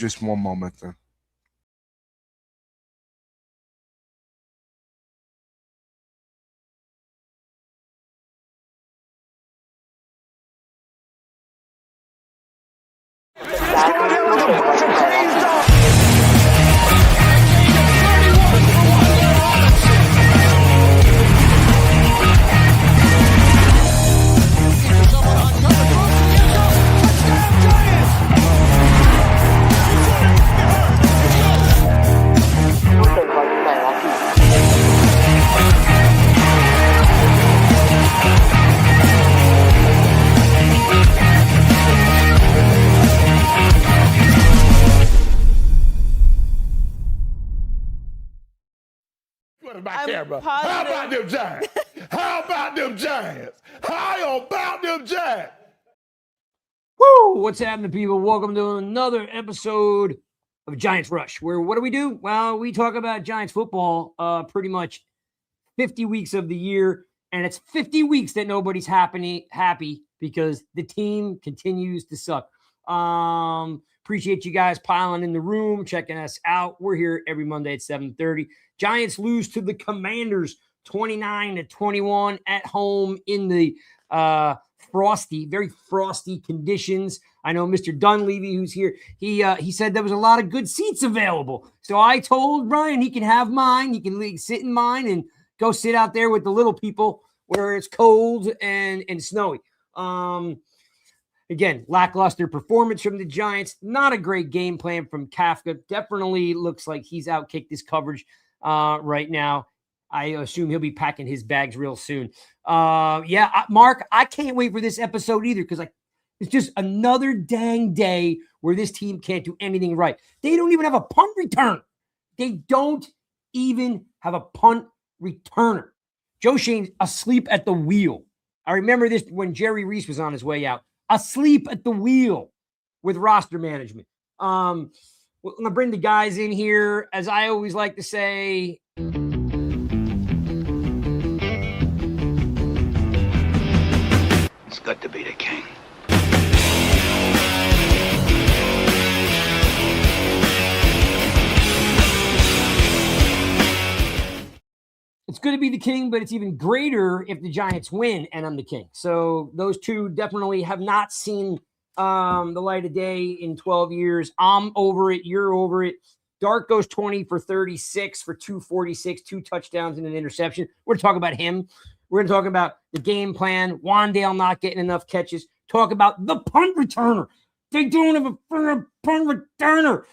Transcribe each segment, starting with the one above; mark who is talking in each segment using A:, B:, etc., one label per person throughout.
A: just one moment then.
B: My camera. How about them Giants? How about them Giants? How about them Giants?
C: Woo! What's happening, people? Welcome to another episode of Giants Rush, where what do? Well, we talk about Giants football pretty much 50 weeks of the year, and it's 50 weeks that nobody's happy because the team continues to suck. Appreciate you guys piling in the room, checking us out. We're here every Monday at 7:30. Giants lose to the Commanders 29-21 at home in the very frosty conditions. I know Mr. Dunleavy, who's here, he said there was a lot of good seats available. So I told Ryan he can have mine. He can sit in mine and go sit out there with the little people where it's cold and snowy. Again, lackluster performance from the Giants. Not a great game plan from Kafka. Definitely looks like he's outkicked his coverage right now. I assume he'll be packing his bags real soon. Mark, I can't wait for this episode either because it's just another dang day where this team can't do anything right. They don't even have a punt return. They don't even have a punt returner. Joe Schoen's asleep at the wheel. I remember this when Jerry Reese was on his way out. Asleep at the wheel with roster management. I'm going to bring the guys in here. As I always like to say,
D: it's good to be the king.
C: it's good to be the king, but it's even greater if the Giants win and I'm the king. So those two definitely have not seen the light of day in 12 years. I'm over it. You're over it. Dart goes 20 for 36 for 246, 2 touchdowns and an interception. We're going to talk about him. We're going to talk about the game plan, Wandale not getting enough catches, talk about the punt returner. They don't have a punt returner.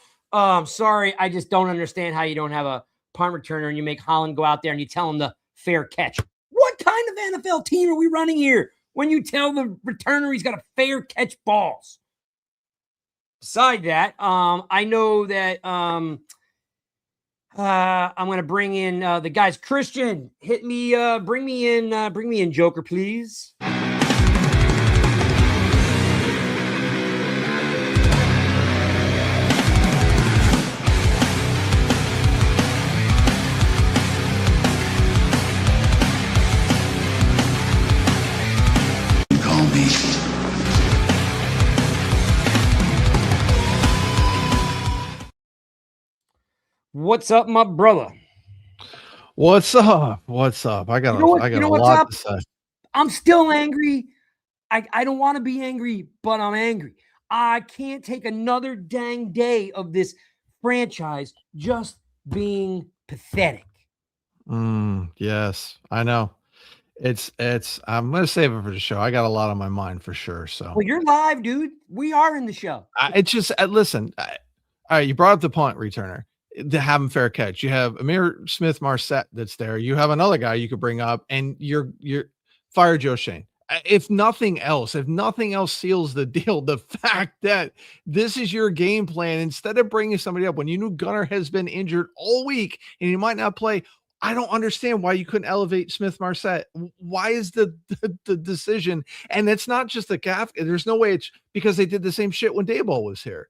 C: Sorry, I just don't understand how you don't have a punt returner and you make Holland go out there and you tell him the fair catch. What kind of NFL team are we running here when you tell the returner he's got to fair catch balls? Beside that, I know that I'm going to bring in the guys. Christian, hit me, bring me in, Joker, please. What's up, my brother?
E: What's up? What's up? I got a lot to say.
C: I'm still angry. I don't want to be angry, but I'm angry. I can't take another dang day of this franchise just being pathetic.
E: Yes, I know. It's I'm going to save it for the show. I got a lot on my mind for sure. So,
C: well, you're live, dude. We are in the show.
E: It's just, listen, all right, you brought up the punt returner to have him fair catch. You have Amir Smith-Marset that's there. You have another guy you could bring up, and you're fire Joe Schoen. If nothing else seals the deal, the fact that this is your game plan, instead of bringing somebody up when you knew Gunnar has been injured all week and he might not play, I don't understand why you couldn't elevate Smith-Marset. Why is the decision? And it's not just the Kafka. There's no way it's because they did the same shit when Daboll was here.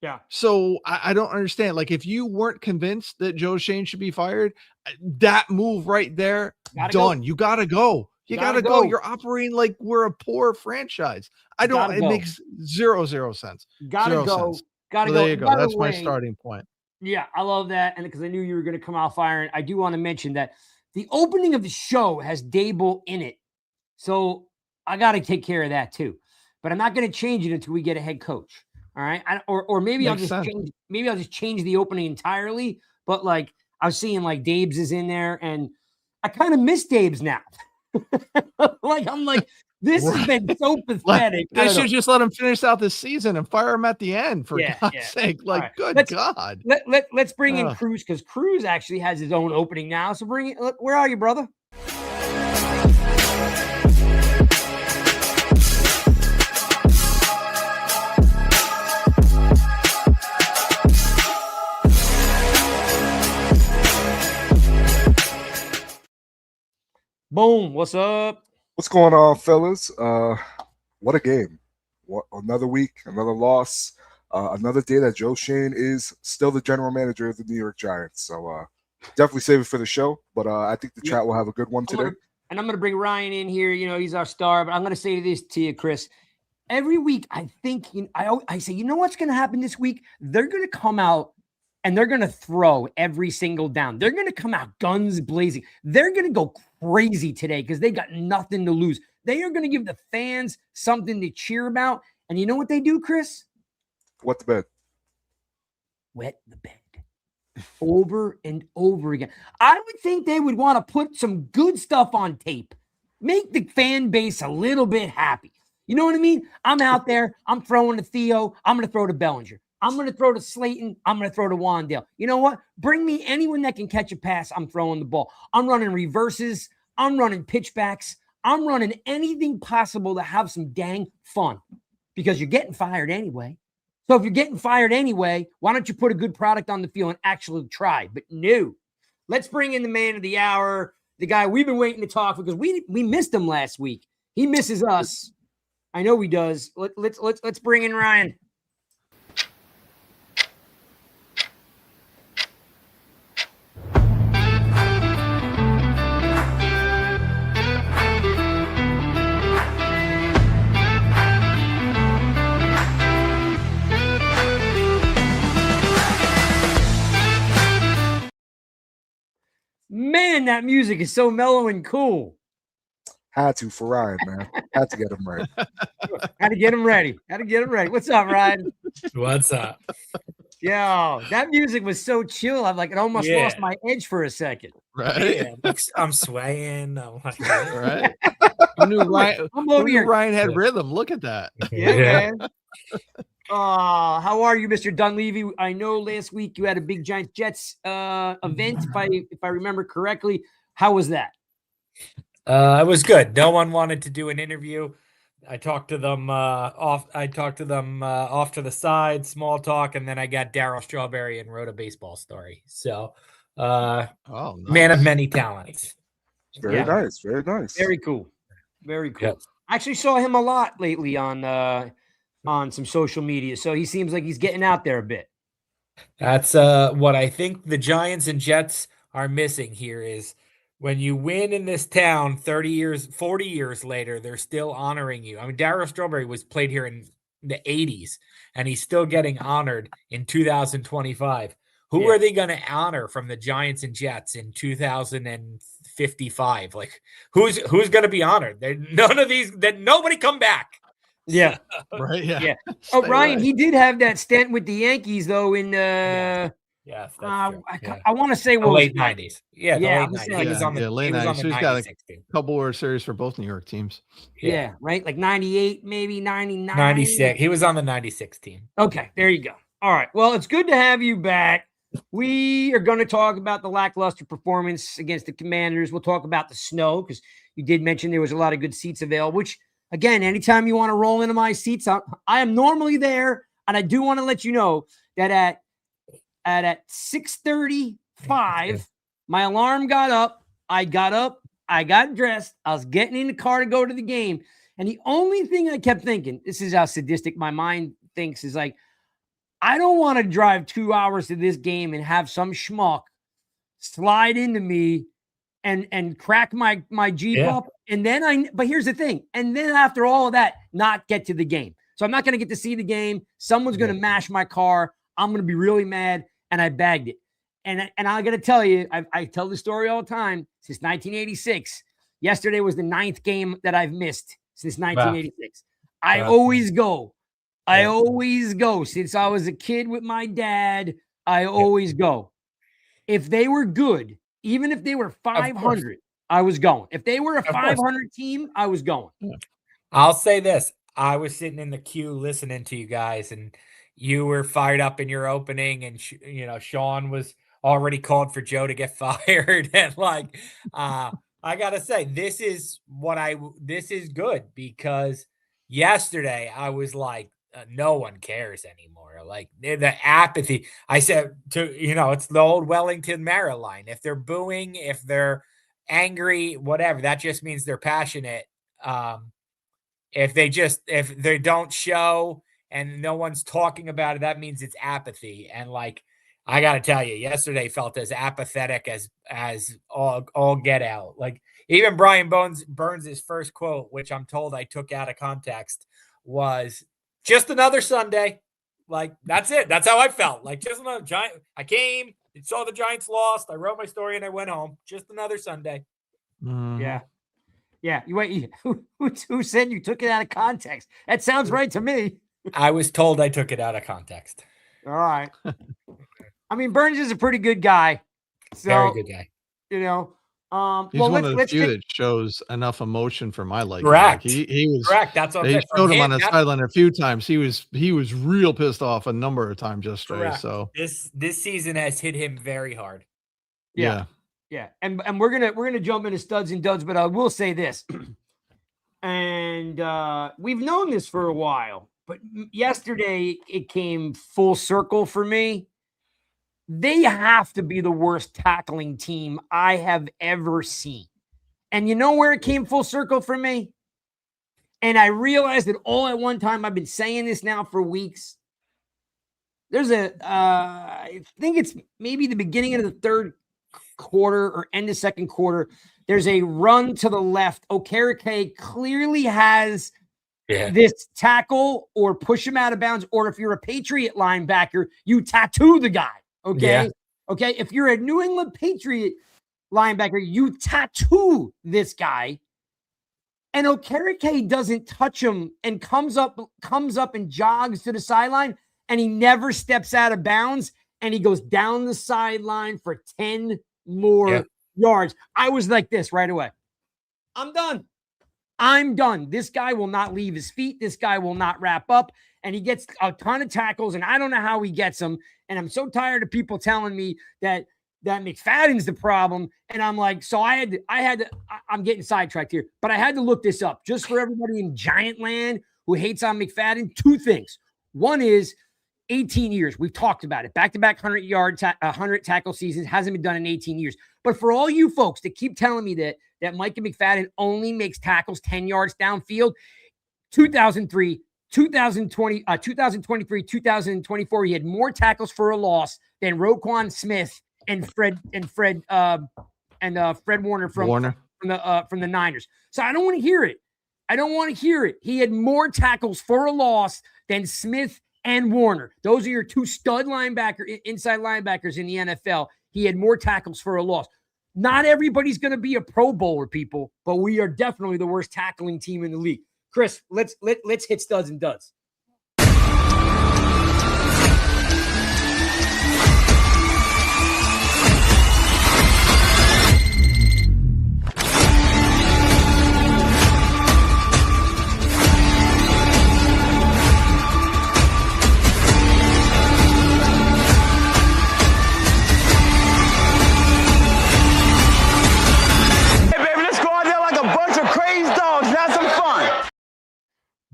C: Yeah.
E: So I don't understand. Like, if you weren't convinced that Joe Schoen should be fired, that move right there, done. Go. You got to go. You got to go. You're operating like we're a poor franchise. It makes zero sense.
C: Got to go. Gotta
E: So
C: go.
E: there you go.
C: By the
E: That's my
C: way,
E: starting point.
C: Yeah, I love that. And because I knew you were going to come out firing, I do want to mention that the opening of the show has Dable in it. So I got to take care of that too. But I'm not going to change it until we get a head coach. All right. Or maybe
E: Makes sense.
C: I'll just change the opening entirely. But like I was seeing like Dabes is in there and I kind of miss Dabes now. I'm like, this has been so pathetic.
E: They should just let him finish out this season and fire him at the end, for God's sake. Like,
C: right.
E: good God.
C: Let's bring in Cruz, because Cruz actually has his own opening now. So bring it. Where are you, brother? Boom. What's up?
A: What's going on, fellas? What a game. What another week, another loss, another day that Joe Schoen is still the general manager of the New York Giants. So definitely save it for the show, but I think the chat will have a good one today.
C: I'm going to bring Ryan in here. You know, he's our star, but I'm going to say this to you, Chris. Every week, I think, I say, you know what's going to happen this week? They're going to come out and they're going to throw every single down. They're going to come out guns blazing. They're going to go crazy today because they got nothing to lose. They are going to give the fans something to cheer about. And you know what they do, Chris?
A: Wet the bed.
C: Wet the bed. Over and over again. I would think they would want to put some good stuff on tape. Make the fan base a little bit happy. You know what I mean? I'm out there. I'm throwing to Theo. I'm going to throw to Bellinger. I'm going to throw to Slayton. I'm going to throw to Wandale. You know what? Bring me anyone that can catch a pass. I'm throwing the ball. I'm running reverses. I'm running pitchbacks. I'm running anything possible to have some dang fun because you're getting fired anyway. So if you're getting fired anyway, why don't you put a good product on the field and actually try? But no. Let's bring in the man of the hour, the guy we've been waiting to talk because we missed him last week. He misses us. I know he does. Let's bring in Ryan. Man, that music is so mellow and cool.
A: Had to for Ryan, man. Had to get him right.
C: Had to get him ready. What's up, Ryan?
F: What's up?
C: Yo, that music was so chill. I'm like, it almost lost my edge for a second.
E: Right?
F: Yeah, I'm swaying. I'm like,
E: Right? Who knew Ryan had rhythm? Look at that.
C: Yeah. Man. How are you, Mr. Dunleavy? I know last week you had a big Giants Jets event, if I remember correctly. How was that?
F: It was good. No one wanted to do an interview. I talked to them off to the side, small talk, and then I got Darryl Strawberry and wrote a baseball story. So, nice. Man of many talents.
A: Very nice. Very nice.
C: Very cool. Very cool.
F: Yep.
C: I actually saw him a lot lately on some social media. So he seems like he's getting out there a bit.
F: That's what I think the Giants and Jets are missing here is when you win in this town 30 years, 40 years later, they're still honoring you. I mean, Darryl Strawberry was played here in the 80s, and he's still getting honored in 2025. Who are they going to honor from the Giants and Jets in 2055? Like, who's going to be honored? None of these. That nobody come back.
C: Yeah.
E: Right. Yeah.
C: Oh, Ryan, he did have that stint with the Yankees, though, in
F: Yes,
C: I want to say
F: the late 90s. Yeah, the late 90s. He was on the
E: late 90s.
F: He's
E: got a couple World Series for both New York teams.
C: Yeah, right? Like 98, maybe 99.
F: 96. He was on the 96 team.
C: Okay, there you go. All right. Well, it's good to have you back. We are going to talk about the lackluster performance against the Commanders. We'll talk about the snow because you did mention there was a lot of good seats available, which, again, anytime you want to roll into my seats, I am normally there. And I do want to let you know that at 6:35, my alarm got up. I got dressed. I was getting in the car to go to the game. And the only thing I kept thinking, this is how sadistic my mind thinks, is like, I don't want to drive 2 hours to this game and have some schmuck slide into me and crack my Jeep up. And then but here's the thing. And then after all of that, not get to the game. So I'm not going to get to see the game. Someone's going to mash my car. I'm going to be really mad, and I bagged it. And I got to tell you, I tell the story all the time since 1986. Yesterday was the 9th game that I've missed since 1986. Wow. I always go. I always go. Since I was a kid with my dad, I always go. If they were good, even if they were 500, I was going. If they were a 500 team, I was going.
F: I'll say this. I was sitting in the queue listening to you guys, and you were fired up in your opening, and Sean was already called for Joe to get fired. And like, I gotta say, this is good, because yesterday I was like, no one cares anymore. Like, the apathy. I said it's the old Wellington Mara line. If they're booing, if they're angry, whatever, that just means they're passionate. If they don't show and no one's talking about it, that means it's apathy. And like, I got to tell you, yesterday felt as apathetic as all get out. Like, even Brian Burns' first quote, which I'm told I took out of context, was just another Sunday. Like, that's it. That's how I felt. Like, just another Giant. I came, saw the Giants lost. I wrote my story and I went home. Just another Sunday.
E: Mm-hmm.
C: Yeah. Yeah. Who said you took it out of context? That sounds right to me.
F: I was told I took it out of context.
C: All right. I mean, Burns is a pretty good guy. So,
F: very good guy.
E: He's one of the few that shows enough emotion for my liking.
F: Correct.
E: Like he was
F: correct. That's what
E: they showed him on the sideline a few times. He was real pissed off a number of times yesterday.
F: Correct.
E: So
F: this season has hit him very hard.
C: Yeah. And we're gonna jump into studs and duds, but I will say this, and we've known this for a while, but yesterday it came full circle for me. They have to be the worst tackling team I have ever seen. And you know where it came full circle for me? And I realized it all at one time. I've been saying this now for weeks. There's I think it's maybe the beginning of the third quarter or end of second quarter. There's a run to the left. Okereke clearly has this tackle or push him out of bounds. Or if you're a Patriot linebacker, you tattoo the guy. Okay. Yeah. Okay. If you're a New England Patriot linebacker, you tattoo this guy. And Okereke doesn't touch him and comes up and jogs to the sideline, and he never steps out of bounds, and he goes down the sideline for 10 more yards. I was like this right away. I'm done. This guy will not leave his feet. This guy will not wrap up. And he gets a ton of tackles, and I don't know how he gets them. And I'm so tired of people telling me that McFadden's the problem. And I'm like, so I'm getting sidetracked here, but I had to look this up just for everybody in Giant land who hates on McFadden. Two things. One is 18 years. We've talked about it. Back-to-back 100 tackle seasons hasn't been done in 18 years. But for all you folks that keep telling me that Micah McFadden only makes tackles 10 yards downfield, 2003, 2020, 2023, 2024, he had more tackles for a loss than Roquan Smith and Fred Warner from the Niners. So I don't want to hear it. He had more tackles for a loss than Smith and Warner. Those are your two stud inside linebackers in the NFL. He had more tackles for a loss. Not everybody's going to be a Pro Bowler, people, but we are definitely the worst tackling team in the league. Chris, let's hit studs and duds.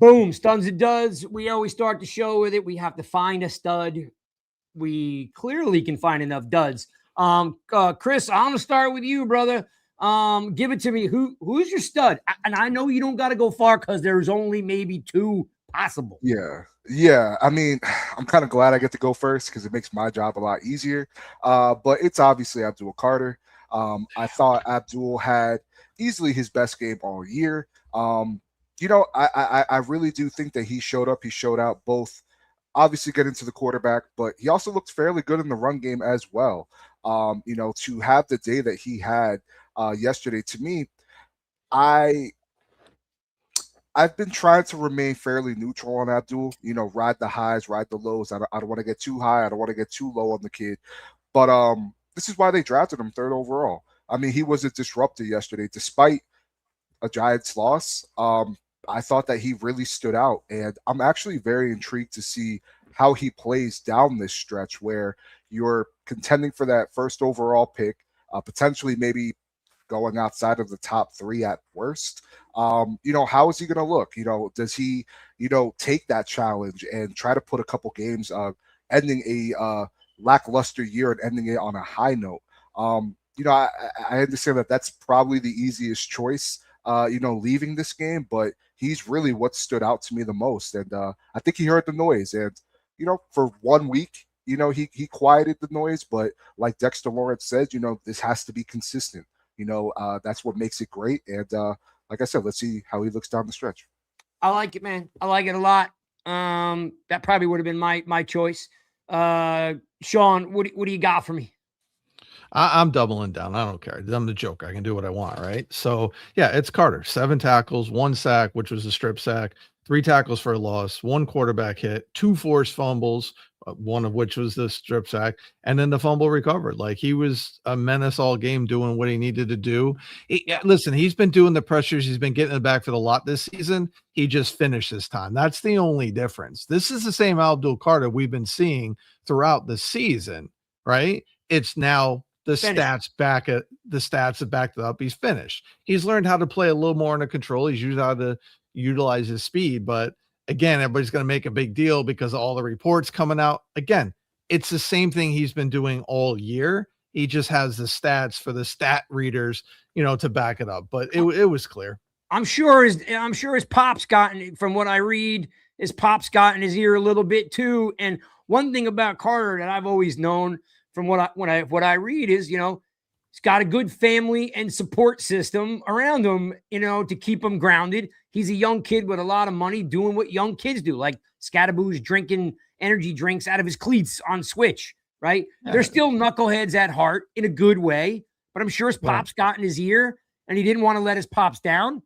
C: Boom, studs and duds. We always start the show with it. We have to find a stud. We clearly can find enough duds. Chris, I'm gonna start with you, brother. Give it to me. Who's your stud? And I know you don't got to go far because there's only maybe two possible.
A: Yeah. I mean, I'm kind of glad I get to go first because it makes my job a lot easier. But it's obviously Abdul— I thought Abdul had easily his best game all year. I really do think that he showed up. He showed out, both obviously getting to the quarterback, but he also looked fairly good in the run game as well. To have the day that he had yesterday, to me, I I've been trying to remain fairly neutral on Abdul. Ride the highs, ride the lows. I don't want to get too high. I don't want to get too low on the kid. But this is why they drafted him third overall. I mean, he was a disruptor yesterday, despite a Giants loss. I thought that he really stood out, and I'm actually very intrigued to see how he plays down this stretch where you're contending for that first overall pick, potentially maybe going outside of the top three at worst. How is he going to look? Does he, take that challenge and try to put a couple games, ending a lackluster year and ending it on a high note? I understand that that's probably the easiest choice, leaving this game, but he's really what stood out to me the most. And I think he heard the noise. And, for 1 week, he quieted the noise. But like Dexter Lawrence said, this has to be consistent. That's what makes it great. And like I said, let's see how he looks down the stretch.
C: I like it, man. I like it a lot. That probably would have been my choice. Sean, what do you got for me?
E: I'm doubling down. I don't care. I'm the joke. I can do what I want, right? So yeah, it's Carter. 7 tackles, 1 sack, which was a strip sack, 3 tackles for a loss, 1 quarterback hit, 2 forced fumbles, one of which was the strip sack, and then the fumble recovered. Like, he was a menace all game, doing what he needed to do. Listen, he's been doing the pressures. He's been getting in the backfield a lot this season. He just finished this time. That's the only difference. This is the same Abdul Carter we've been seeing throughout the season, right? It's now the stats have backed it up. He's finished. He's learned how to play a little more under control. He's used how to utilize his speed. But again, everybody's going to make a big deal because of all the reports coming out. Again, it's the same thing he's been doing all year. He just has the stats for the stat readers, to back it up. But it was clear.
C: I'm sure his pop's gotten, from what I read, his pop's gotten his ear a little bit too. And one thing about Carter that I've always known, from what I read, is, he's got a good family and support system around him, to keep him grounded. He's a young kid with a lot of money doing what young kids do, like Scadaboo's drinking energy drinks out of his cleats on Switch, right? Yeah. They're still knuckleheads at heart in a good way, but I'm sure his pops got in his ear and he didn't want to let his pops down.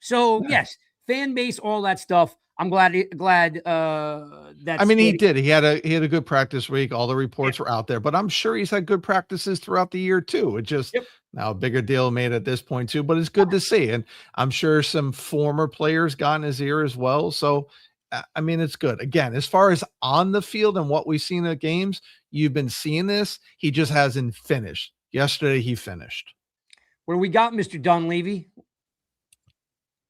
C: So yes, fan base, all that stuff. I'm glad that.
E: I mean, he did. He had a good practice week. All the reports were out there, but I'm sure he's had good practices throughout the year too. It just now a bigger deal made at this point too, but it's good to see. And I'm sure some former players got in his ear as well. So, I mean, it's good. Again, as far as on the field and what we've seen in the games, you've been seeing this. He just hasn't finished. Yesterday, he finished.
C: What do we got, Mr. Dunleavy?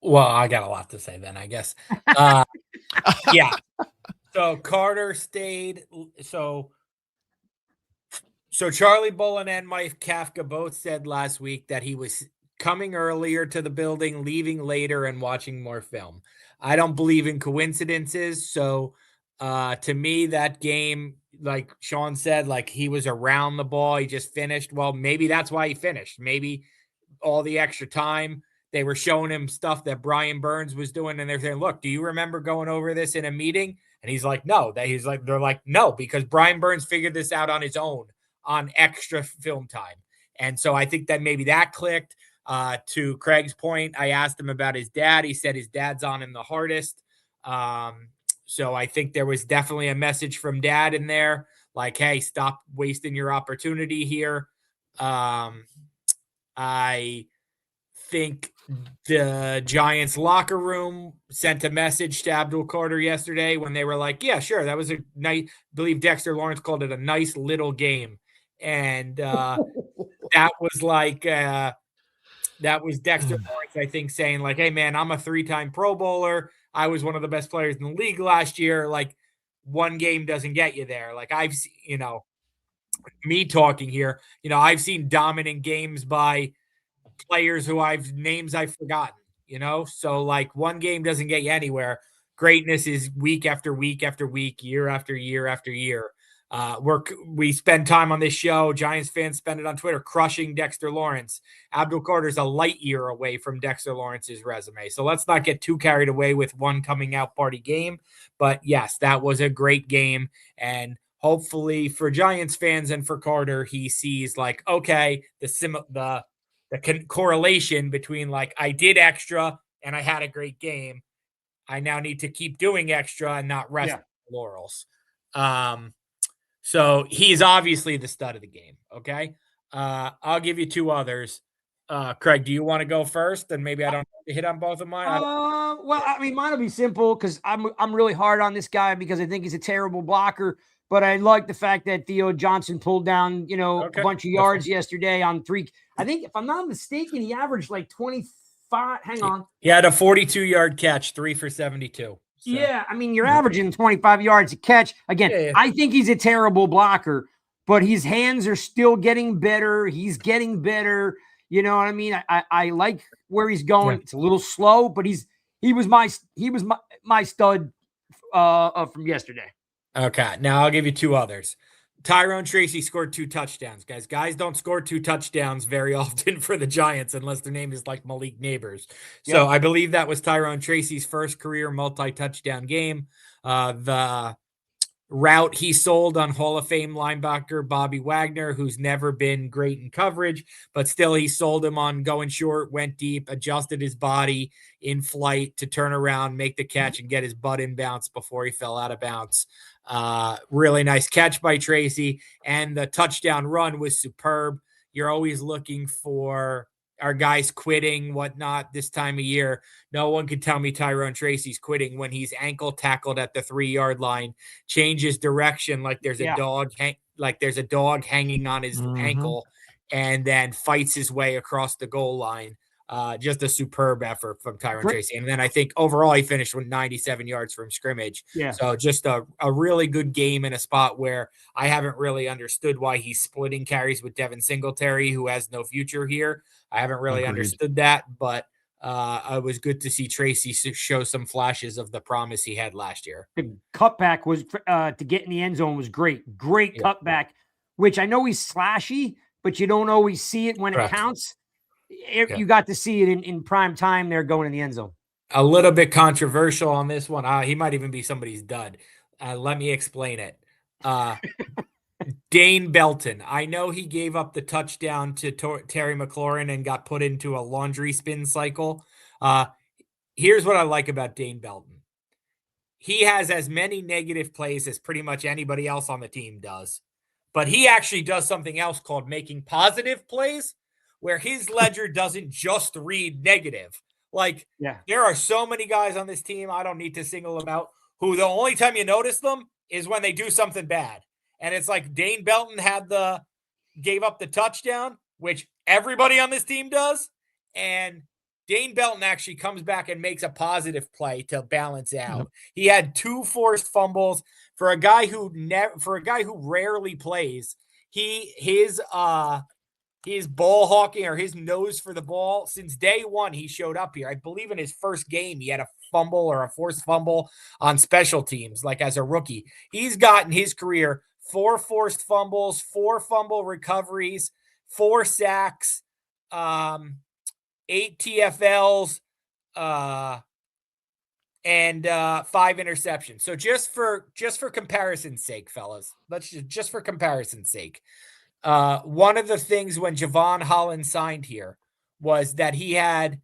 F: Well, I got a lot to say then, I guess. Yeah. So Carter stayed. So Charlie Bullen and Mike Kafka both said last week that he was coming earlier to the building, leaving later, and watching more film. I don't believe in coincidences. So to me, that game, like Sean said, like, he was around the ball. He just finished. Well, maybe that's why he finished. Maybe all the extra time, they were showing him stuff that Brian Burns was doing, and they're saying, look, do you remember going over this in a meeting? And he's like, no. They're like, no, because Brian Burns figured this out on his own on extra film time. And so I think that maybe that clicked. To Craig's point, I asked him about his dad. He said his dad's on him the hardest. So I think there was definitely a message from dad in there, like, hey, stop wasting your opportunity here. I think the Giants locker room sent a message to Abdul Carter yesterday when they were like, yeah, sure, that was a nice, I believe Dexter Lawrence called it a nice little game. And that was like, that was Dexter Lawrence, I think, saying like, hey man, I'm a 3-time Pro Bowler. I was one of the best players in the league last year. Like, one game doesn't get you there. Like, I've, me talking here, I've seen dominant games by players who names I've forgotten, so like, one game doesn't get you anywhere. Greatness is week after week after week, year after year after year. We spend time on this show. Giants fans spend it on Twitter crushing Dexter Lawrence. Abdul Carter's a light year away from Dexter Lawrence's resume. So let's not get too carried away with one coming out party game. But yes, that was a great game. And hopefully for Giants fans and for Carter, he sees like, okay, the correlation between like I did extra and I had a great game. I now need to keep doing extra and not rest on laurels. So he's obviously the stud of the game. Okay. I'll give you two others. Craig, do you want to go first? And maybe I don't hit on both of mine.
C: Well, I mean, mine will be simple because I'm really hard on this guy because I think he's a terrible blocker. But I like the fact that Theo Johnson pulled down, a bunch of yards yesterday on 3. I think if I'm not mistaken, he averaged like 25. Hang on.
F: He had a 42-yard catch, 3 for 72. So.
C: Yeah, I mean, you're averaging 25 yards a catch. Again, I think he's a terrible blocker, but his hands are still getting better. He's getting better. You know what I mean? I like where he's going. It's a little slow, but he was my stud from yesterday.
F: Okay, now I'll give you two others. Tyrone Tracy scored 2 touchdowns, guys. Guys don't score 2 touchdowns very often for the Giants unless their name is like Malik Neighbors. So I believe that was Tyrone Tracy's first career multi-touchdown game. The route he sold on Hall of Fame linebacker Bobby Wagner, who's never been great in coverage, but still he sold him on going short, went deep, adjusted his body in flight to turn around, make the catch, and get his butt in bounce before he fell out of bounds. Really nice catch by Tracy, and the touchdown run was superb. You're always looking for our guys quitting, whatnot this time of year. No one can tell me Tyrone Tracy's quitting when he's ankle tackled at the 3-yard line, changes direction like there's a dog hanging on his ankle, and then fights his way across the goal line. Just a superb effort from Tyrone Tracy. And then I think overall he finished with 97 yards from scrimmage. Yeah. So just a really good game in a spot where I haven't really understood why he's splitting carries with Devin Singletary, who has no future here. I haven't really understood that, but it was good to see Tracy show some flashes of the promise he had last year.
C: The cutback was to get in the end zone was great. Great cutback, which I know he's slashy, but you don't always see it when it counts. You got to see it in prime time there going in the end zone.
F: A little bit controversial on this one. He might even be somebody's dud. Let me explain it. Dane Belton. I know he gave up the touchdown to Terry McLaurin and got put into a laundry spin cycle. Here's what I like about Dane Belton. He has as many negative plays as pretty much anybody else on the team does. But he actually does something else called making positive plays, where his ledger doesn't just read negative. There are so many guys on this team, I don't need to single them out, who the only time you notice them is when they do something bad. And it's like Dane Belton gave up the touchdown, which everybody on this team does. And Dane Belton actually comes back and makes a positive play to balance out. He had 2 forced fumbles for a guy who rarely plays. His ball hawking, or his nose for the ball, since day one he showed up here. I believe in his first game he had a fumble or a forced fumble on special teams, like as a rookie. He's got in his career 4 forced fumbles, 4 fumble recoveries, 4 sacks, 8 TFLs, and 5 interceptions. So just for comparison's sake, fellas, let's just for comparison's sake. One of the things when Javon Holland signed here was that he had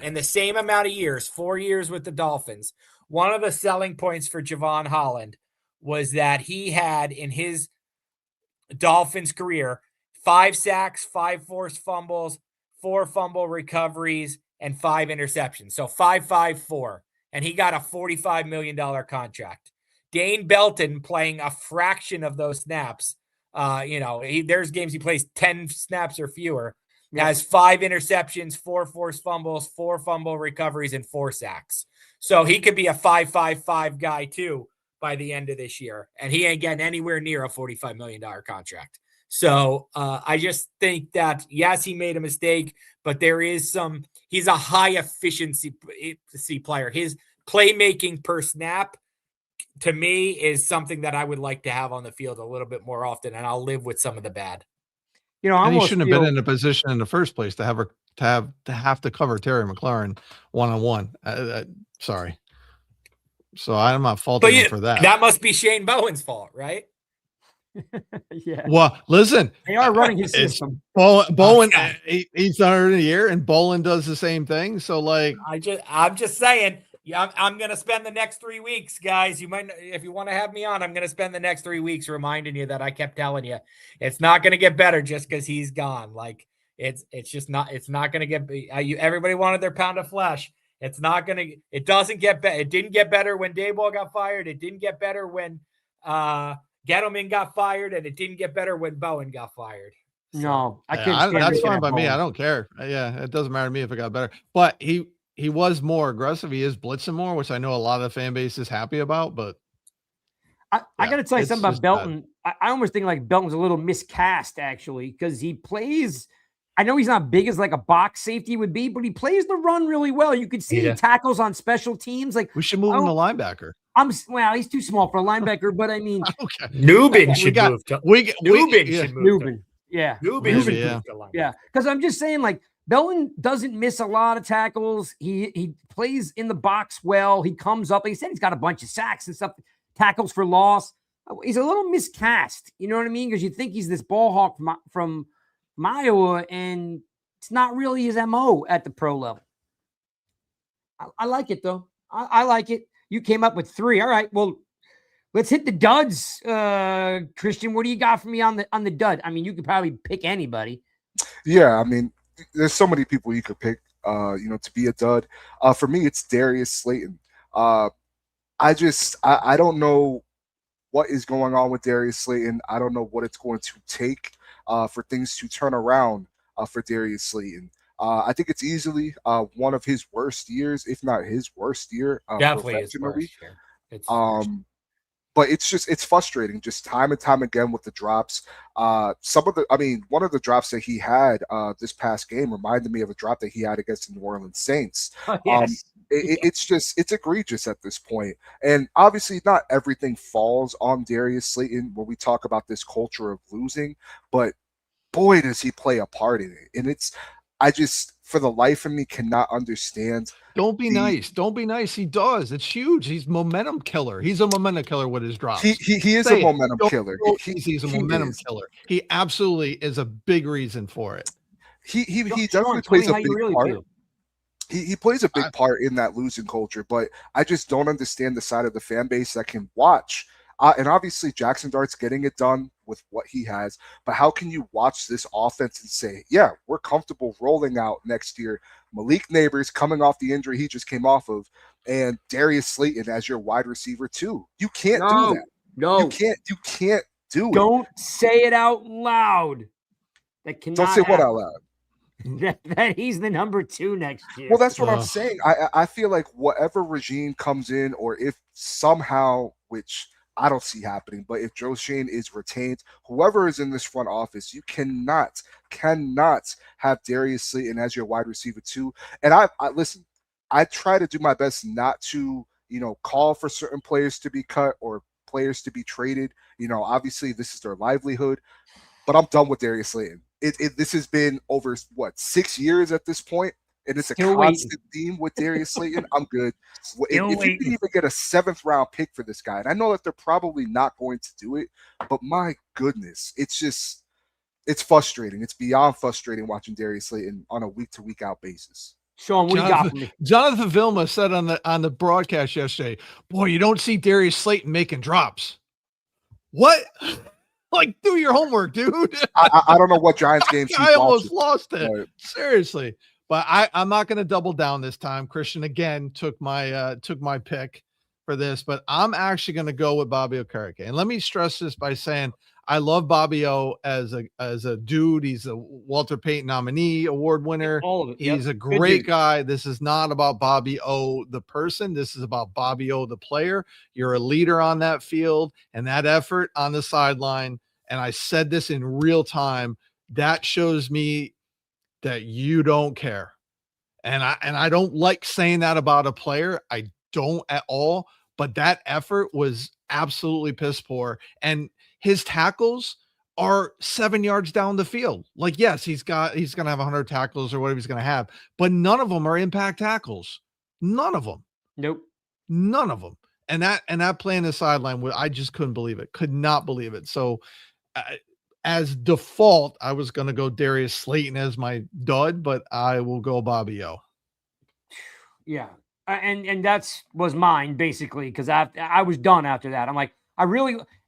F: in the same amount of years, 4 years with the Dolphins. One of the selling points for Javon Holland was that he had in his Dolphins career 5 sacks, 5 forced fumbles, 4 fumble recoveries, and 5 interceptions. So 5-5-4. And he got a $45 million contract. Dane Belton playing a fraction of those snaps. There's games he plays 10 snaps or fewer. Has 5 interceptions, 4 forced fumbles, 4 fumble recoveries, and 4 sacks. So he could be a 5-5-5 guy too by the end of this year. And he ain't getting anywhere near a $45 million contract. So I just think that, yes, he made a mistake, but he's a high efficiency player. His playmaking per snap, to me, is something that I would like to have on the field a little bit more often, and I'll live with some of the bad.
C: You know, I
E: And he
C: almost
E: shouldn't have
C: feel,
E: been in a position in the first place to have to cover Terry McLaurin one-on-one. Sorry. So I'm not faulting him for that.
F: That must be Shane Bowen's fault, right?
C: yeah.
E: Well, listen,
C: They are running his
E: it's
C: system.
E: Bowen,
F: Okay.
E: he's under the year, and Bolin does the same thing. So, like,
F: I'm just saying. Yeah, I'm gonna spend the next 3 weeks, guys. You might, if you want to have me on, I'm gonna spend the next 3 weeks reminding you that I kept telling you it's not gonna get better just because he's gone. Like it's just not. It's not gonna get. Everybody wanted their pound of flesh. It's not gonna. It doesn't get better. It didn't get better when Daboll got fired. It didn't get better when Gettleman got fired, and it didn't get better when Bowen got fired. So,
C: No, I
E: yeah,
C: can't stand
E: that's
C: looking
E: fine
C: at
E: by me.
C: Bowen.
E: I don't care. Yeah, it doesn't matter to me if it got better. But he was more aggressive. He is blitzing more, which I know a lot of the fan base is happy about. But
C: I got to tell you
E: it's
C: something about
E: just bad.
C: Belton. I almost think like Belton's a little miscast actually because he plays. I know he's not big as like a box safety would be, but he plays the run really well. You could see he tackles on special teams. Like
E: we should move him to linebacker.
C: Well, he's too small for a linebacker, but I mean,
E: Okay.
F: Nubin should move to. Nubin should move.
C: Nubin. Yeah.
F: Nubin should move to linebacker.
C: Yeah. Because I'm just saying, like, Belton doesn't miss a lot of tackles. He plays in the box well. He comes up. Like he said, he's got a bunch of sacks and stuff, tackles for loss. He's a little miscast. You know what I mean? Because you think he's this ball hawk from Iowa, and it's not really his MO at the pro level. I like it, though. I like it. You came up with 3. All right. Well, let's hit the duds. Christian, what do you got for me on the dud? I mean, you could probably pick anybody.
A: Yeah, I mean, there's so many people you could pick, to be a dud. For me, it's Darius Slayton. I don't know what is going on with Darius Slayton. I don't know what it's going to take for things to turn around for Darius Slayton. I think it's easily one of his worst years, if not his worst year.
F: Definitely his worst year.
A: But it's frustrating just time and time again with the drops. One of the drops that he had this past game reminded me of a drop that he had against the New Orleans Saints.
C: Yes.
A: It's egregious at this point. And obviously not everything falls on Darius Slayton when we talk about this culture of losing, but boy, does he play a part in it. And I just, for the life of me, cannot understand.
E: Don't be nice. Don't be nice. He does. It's huge. He's momentum killer. He's a momentum killer with his drops.
A: He is a momentum killer.
E: He's a momentum killer. He absolutely is a big reason for it.
A: He definitely plays a big part. He plays a big part in that losing culture, but I just don't understand the side of the fan base that can watch. And obviously, Jaxson Dart's getting it done with what he has. But how can you watch this offense and say, yeah, we're comfortable rolling out next year? Malik Neighbors coming off the injury he just came off of, and Darius Slayton as your wide receiver too. You can't do that.
C: No,
A: you can't do it.
C: Don't say it out loud. That cannot.
A: Don't say what out loud.
C: That he's the number 2 next year.
A: Well, that's what I'm saying. I feel like whatever regime comes in, or if somehow, which I don't see happening, but if Joe Schoen is retained, whoever is in this front office, you cannot have Darius Slayton as your wide receiver too. And I listen, I try to do my best not to, call for certain players to be cut or players to be traded. Obviously this is their livelihood, but I'm done with Darius Slayton. This has been over 6 years at this point, and it's
C: Still
A: a constant theme with Darius Slayton. I'm good. If you can even get a 7th round pick for this guy, and I know that they're probably not going to do it, but my goodness, it's frustrating. It's beyond frustrating watching Darius Slayton on a week-to-week out basis.
C: Sean, what do you got for me?
E: Jonathan Vilma said on the broadcast yesterday, boy, you don't see Darius Slayton making drops. What? Like, do your homework, dude.
A: I don't know what Giants games
E: I almost lost it.
A: But
E: seriously. But I'm not going to double down this time. Christian again took my pick for this, but I'm actually going to go with Bobby Okereke. And let me stress this by saying I love Bobby O as a dude. He's a Walter Payton nominee, award winner.
C: All of it.
E: He's a great guy. This is not about Bobby O the person. This is about Bobby O the player. You're a leader on that field and that effort on the sideline. And I said this in real time. That shows me that you don't care. And I don't like saying that about a player. I don't at all, but that effort was absolutely piss poor. And his tackles are 7 yards down the field. Like, yes, he's going to have 100 tackles or whatever he's going to have, but none of them are impact tackles. None of them.
C: Nope.
E: None of them. And that play in the sideline, I just couldn't believe it. Could not believe it. So as default, I was going to go Darius Slayton as my dud, but I will go Bobby O.
C: Yeah. And that's was mine basically. Cause I was done after that. I'm like,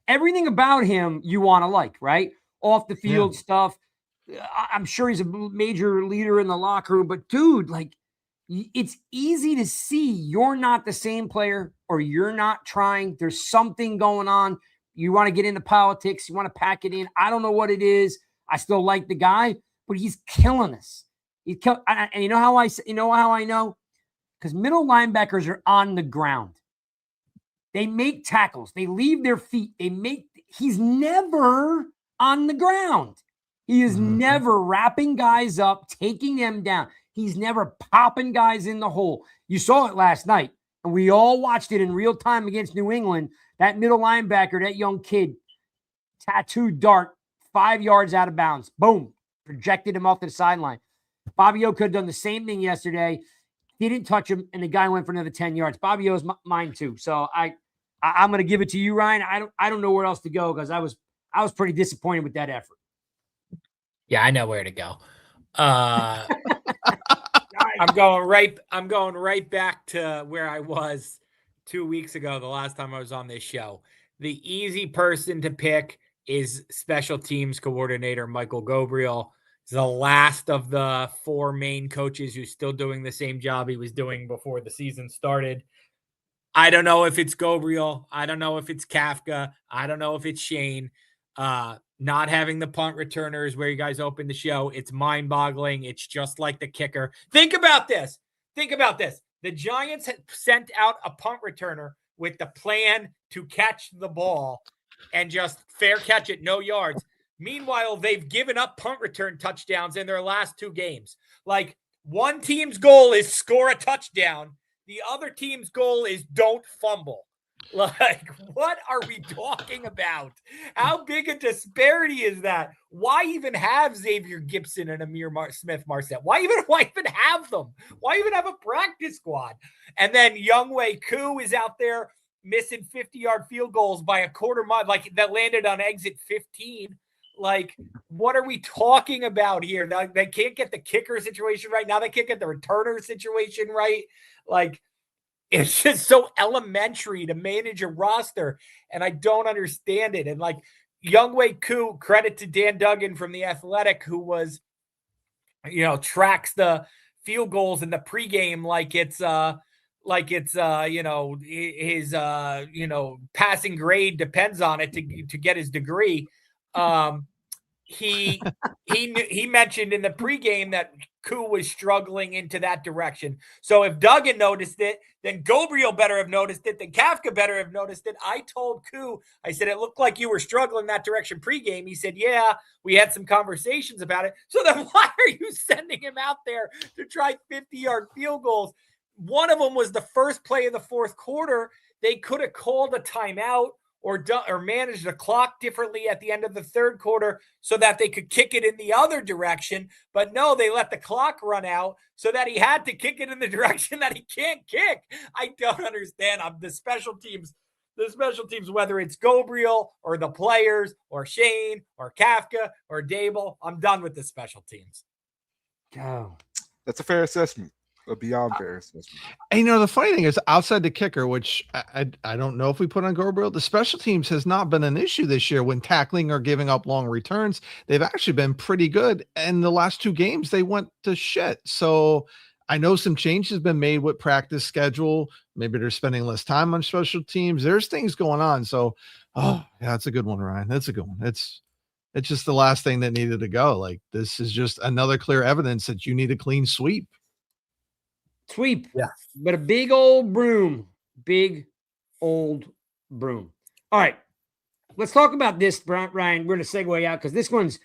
C: everything about him you want to like, right? Off the field stuff. I'm sure he's a major leader in the locker room, but dude, like, it's easy to see you're not the same player or you're not trying. There's something going on. You want to get into politics. You want to pack it in. I don't know what it is. I still like the guy, but he's killing us. And you know how I know? Because middle linebackers are on the ground. They make tackles. They leave their feet. He's never on the ground. He is never wrapping guys up, taking them down. He's never popping guys in the hole. You saw it last night, and we all watched it in real time against New England. That middle linebacker, that young kid, tattooed Dart 5 yards out of bounds. Boom. Projected him off to the sideline. Bobby O could have done the same thing yesterday. He didn't touch him, and the guy went for another 10 yards. Bobby O's mine too. So I'm going to give it to you, Ryan. I don't know where else to go because I was pretty disappointed with that effort.
F: Yeah, I know where to go. I'm going right back to where I was 2 weeks ago, the last time I was on this show. The easy person to pick is special teams coordinator Michael Gabriel. He's the last of the four main coaches who's still doing the same job he was doing before the season started. I don't know if it's Gabriel. I don't know if it's Kafka. I don't know if it's Shane. Not having the punt returners where you guys opened the show, it's mind-boggling. It's just like the kicker. Think about this. The Giants had sent out a punt returner with the plan to catch the ball and just fair catch it, no yards. Meanwhile, they've given up punt return touchdowns in their last two games. Like, one team's goal is score a touchdown. The other team's goal is don't fumble. Like, what are we talking about? How big a disparity is that? Why even have Xavier Gipson and Amir Smith-Marset? Why even have them? Why even have a practice squad? And then Younghoe Koo is out there missing 50-yard field goals by a quarter mile, like that landed on exit 15. Like, what are we talking about here? They can't get the kicker situation right. Now they can't get the returner situation right. Like, it's just so elementary to manage a roster, and I don't understand it. And like Younghoe Koo, credit to Dan Duggan from The Athletic, who was, tracks the field goals in the pregame like it's his passing grade depends on it to get his degree. He mentioned in the pregame that Koo was struggling into that direction. So if Duggan noticed it, then Gabriel better have noticed it. Then Kafka better have noticed it. I told Koo, I said, it looked like you were struggling that direction pregame. He said, yeah, we had some conversations about it. So then why are you sending him out there to try 50-yard field goals? One of them was the first play of the fourth quarter. They could have called a timeout or manage the clock differently at the end of the third quarter so that they could kick it in the other direction. But no, they let the clock run out so that he had to kick it in the direction that he can't kick. I don't understand. The special teams, whether it's Gabriel or the players or Shane or Kafka or Dable, I'm done with the special teams.
C: Oh.
A: That's a fair assessment. A beyond fair assessment.
E: And the funny thing is, outside the kicker, which I don't know if we put on Gabriel, the special teams has not been an issue this year when tackling or giving up long returns. They've actually been pretty good. And the last two games, they went to shit. So I know some changes have been made with practice schedule. Maybe they're spending less time on special teams. There's things going on. So, that's a good one, Ryan. That's a good one. It's just the last thing that needed to go. Like, this is just another clear evidence that you need a clean sweep.
C: Sweep.
F: Yeah.
C: But a big old broom. All right. Let's talk about this, Ryan. We're going to segue out because this one's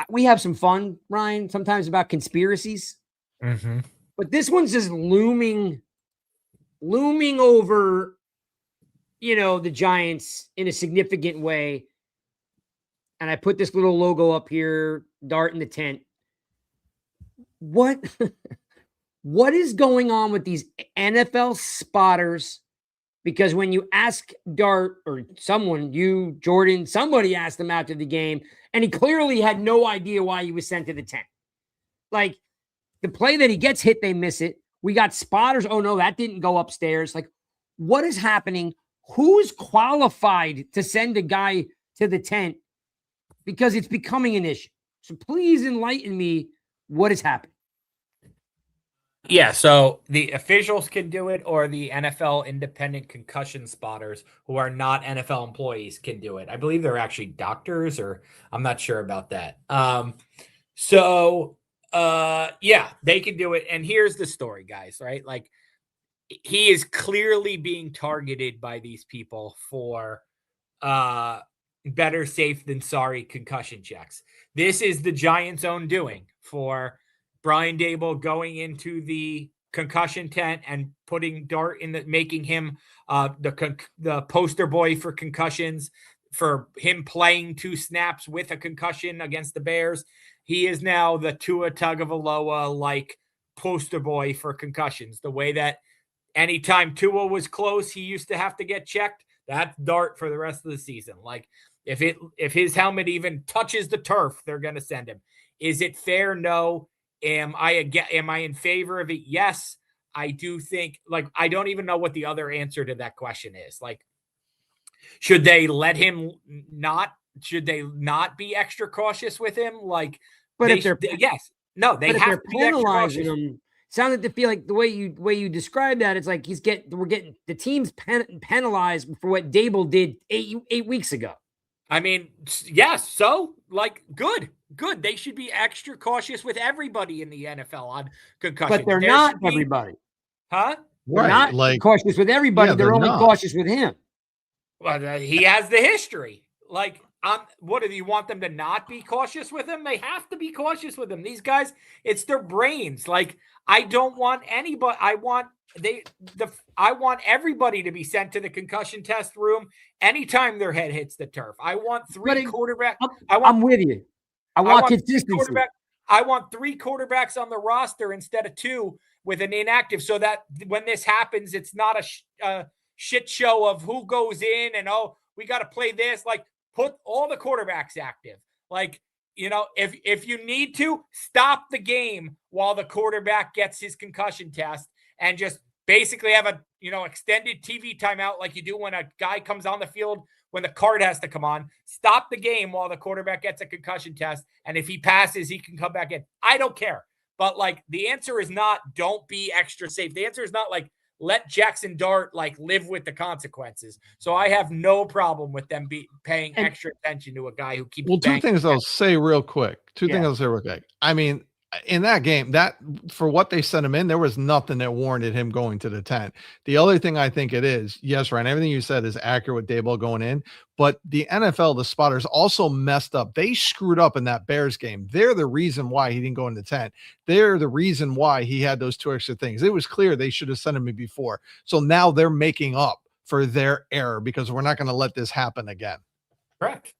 C: we have some fun, Ryan, sometimes about conspiracies.
F: Mm-hmm.
C: But this one's just looming over, the Giants in a significant way. And I put this little logo up here, Dart in the tent. What is going on with these NFL spotters? Because when you ask Dart or someone, you, Jordan, somebody asked him after the game, and he clearly had no idea why he was sent to the tent. Like, the play that he gets hit, they miss it. We got spotters. Oh, no, that didn't go upstairs. Like, what is happening? Who's qualified to send a guy to the tent? Because it's becoming an issue. So please enlighten me what is happening.
F: Yeah, so the officials can do it, or the NFL independent concussion spotters who are not NFL employees can do it. I believe they're actually doctors, or I'm not sure about that. Yeah, they can do it. And here's the story, guys, right? Like, he is clearly being targeted by these people for better safe than sorry concussion checks. This is the Giants' own doing for Brian Daboll going into the concussion tent and putting Dart in making him the poster boy for concussions, for him playing 2 snaps with a concussion against the Bears. He is now the Tua Tagovailoa like poster boy for concussions. The way that anytime Tua was close, he used to have to get checked. That's Dart for the rest of the season. Like, if his helmet even touches the turf, they're going to send him. Is it fair? No. Am I in favor of it? Yes. I do think, like, I don't even know what the other answer to that question is. Like, should they let him not? Should they not be extra cautious with him? Like,
C: but if they're
F: yes, no, they have to be
C: penalizing him. Sounded to feel like the way you describe that, it's like we're getting the team's penalized for what Daboll did 8 weeks ago.
F: I mean, yes. So, like, good. They should be extra cautious with everybody in the NFL on concussion.
C: But they're not everybody.
F: Huh?
C: They're not like cautious with everybody. They're only cautious with him.
F: Well, he has the history. Like, what do you want them to not be cautious with him? They have to be cautious with him. These guys, it's their brains. Like, I don't want anybody. I want everybody to be sent to the concussion test room anytime their head hits the turf. I want 3 quarterbacks.
C: I'm with you. I want consistency.
F: I want 3 quarterbacks on the roster instead of 2 with an inactive, so that when this happens, it's not a shit show of who goes in and, oh, we got to play this. Like, put all the quarterbacks active. Like, if you need to, stop the game while the quarterback gets his concussion test, and just basically have a extended TV timeout like you do when a guy comes on the field when the card has to come on. Stop the game while the quarterback gets a concussion test, and if he passes, he can come back in. I don't care. But, like, the answer is not don't be extra safe. The answer is not like let Jaxson Dart like live with the consequences. So I have no problem with them paying extra attention to a guy who keeps.
E: Well, 2 things I'll say real quick. I mean, in that game, that for what they sent him in, there was nothing that warranted him going to the tent. The other thing I think it is, yes, Ryan, everything you said is accurate with Daboll going in, but the NFL, the spotters also messed up. They screwed up in that Bears game. They're the reason why he didn't go in the tent. They're the reason why he had those 2 extra things. It was clear they should have sent him in before. So now they're making up for their error because we're not going to let this happen again.
F: Correct.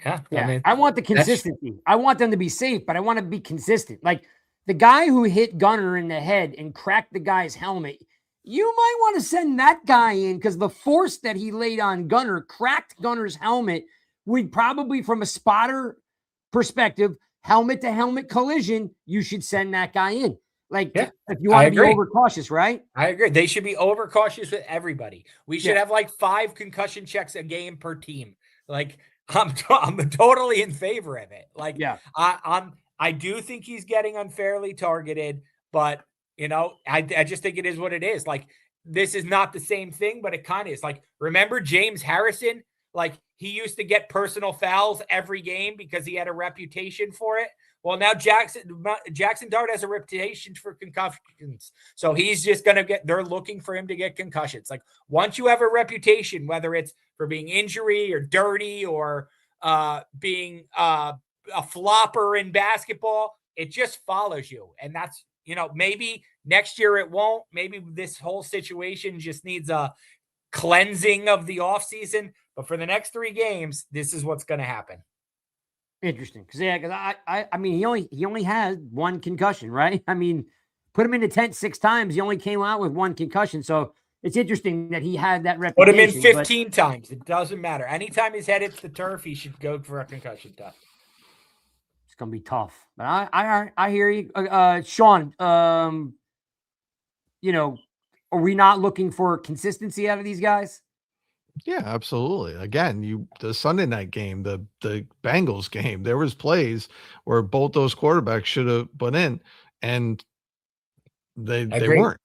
F: Yeah.
C: I mean, I want the consistency. I want them to be safe, but I want to be consistent. Like, the guy who hit Gunner in the head and cracked the guy's helmet, you might want to send that guy in, because the force that he laid on Gunner cracked Gunner's helmet. We'd probably, from a spotter perspective, helmet to helmet collision, you should send that guy in. Like, if you want to be overcautious, right?
F: I agree. They should be overcautious with everybody. We should have like 5 concussion checks a game per team. Like, I'm totally in favor of it. Like, I do think he's getting unfairly targeted, but I just think it is what it is. Like, this is not the same thing, but it kind of is. Like, remember James Harrison? Like, he used to get personal fouls every game because he had a reputation for it. Well, now Jaxson Dart has a reputation for concussions. So he's just going to they're looking for him to get concussions. Like, once you have a reputation, whether it's for being injury or dirty or being a flopper in basketball, it just follows you. And that's, maybe next year it won't. Maybe this whole situation just needs a cleansing of the offseason. But for the next 3 games, this is what's going to happen.
C: Interesting. Because I mean, he only had 1 concussion, right? I mean, put him in the tent 6 times. He only came out with 1 concussion. So it's interesting that he had that reputation.
F: Put him in 15 times. It doesn't matter. Anytime his head hits the turf, he should go for a concussion test.
C: It's gonna be tough. But I hear you, Sean. Are we not looking for consistency out of these guys?
E: Yeah, absolutely. Again, the Sunday night game, the Bengals game, there was plays where both those quarterbacks should have put in, and they weren't.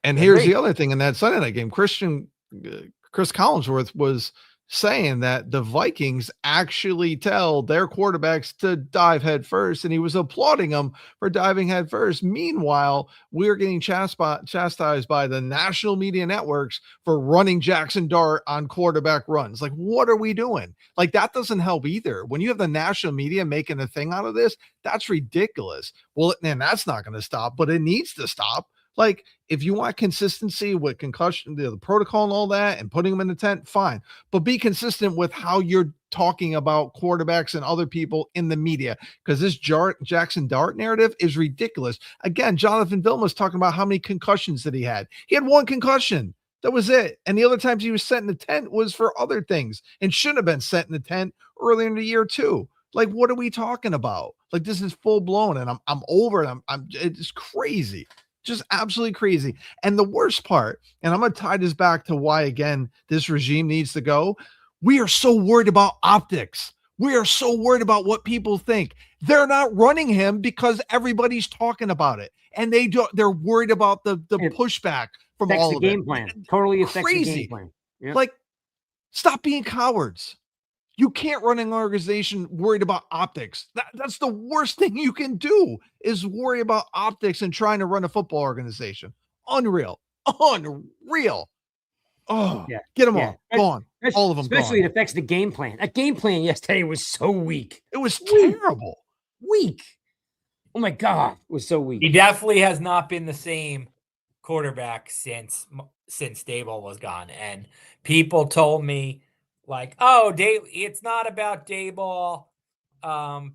E: And here's the other thing in that Sunday night game, Chris Collinsworth was saying that the Vikings actually tell their quarterbacks to dive head first, and he was applauding them for diving head first. Meanwhile, we're getting chastised by the national media networks for running Jaxson Dart on quarterback runs. Like, what are we doing? Like, that doesn't help either. When you have the national media making a thing out of this, that's ridiculous. Well, and that's not going to stop, but it needs to stop. Like, if you want consistency with concussion, the protocol and all that, and putting them in the tent, fine. But be consistent with how you're talking about quarterbacks and other people in the media, because this Jaxson Dart narrative is ridiculous. Again, Jonathan Vilma's talking about how many concussions that he had. He had 1 concussion. That was it. And the other times he was set in the tent was for other things and shouldn't have been set in the tent earlier in the year too. Like, what are we talking about? Like, this is full blown, and I'm over it. It's crazy. Just absolutely crazy. And the worst part, and I'm going to tie this back to why, again, this regime needs to go. We are so worried about optics. We are so worried about what people think. They're not running him because everybody's talking about it. And they're worried about the pushback from all of it.
C: Game plan. Totally affects the game plan.
E: Yep. Like, stop being cowards. You can't run an organization worried about optics. That's the worst thing you can do, is worry about optics and trying to run a football organization. Unreal. Oh, yeah. Get them all gone. All of them
C: especially
E: gone.
C: It affects the game plan. That game plan yesterday was so weak.
E: It was terrible.
C: Weak. Oh, my God. It was so weak.
F: He definitely has not been the same quarterback since Daboll was gone. And people told me, like, oh, it's not about Daboll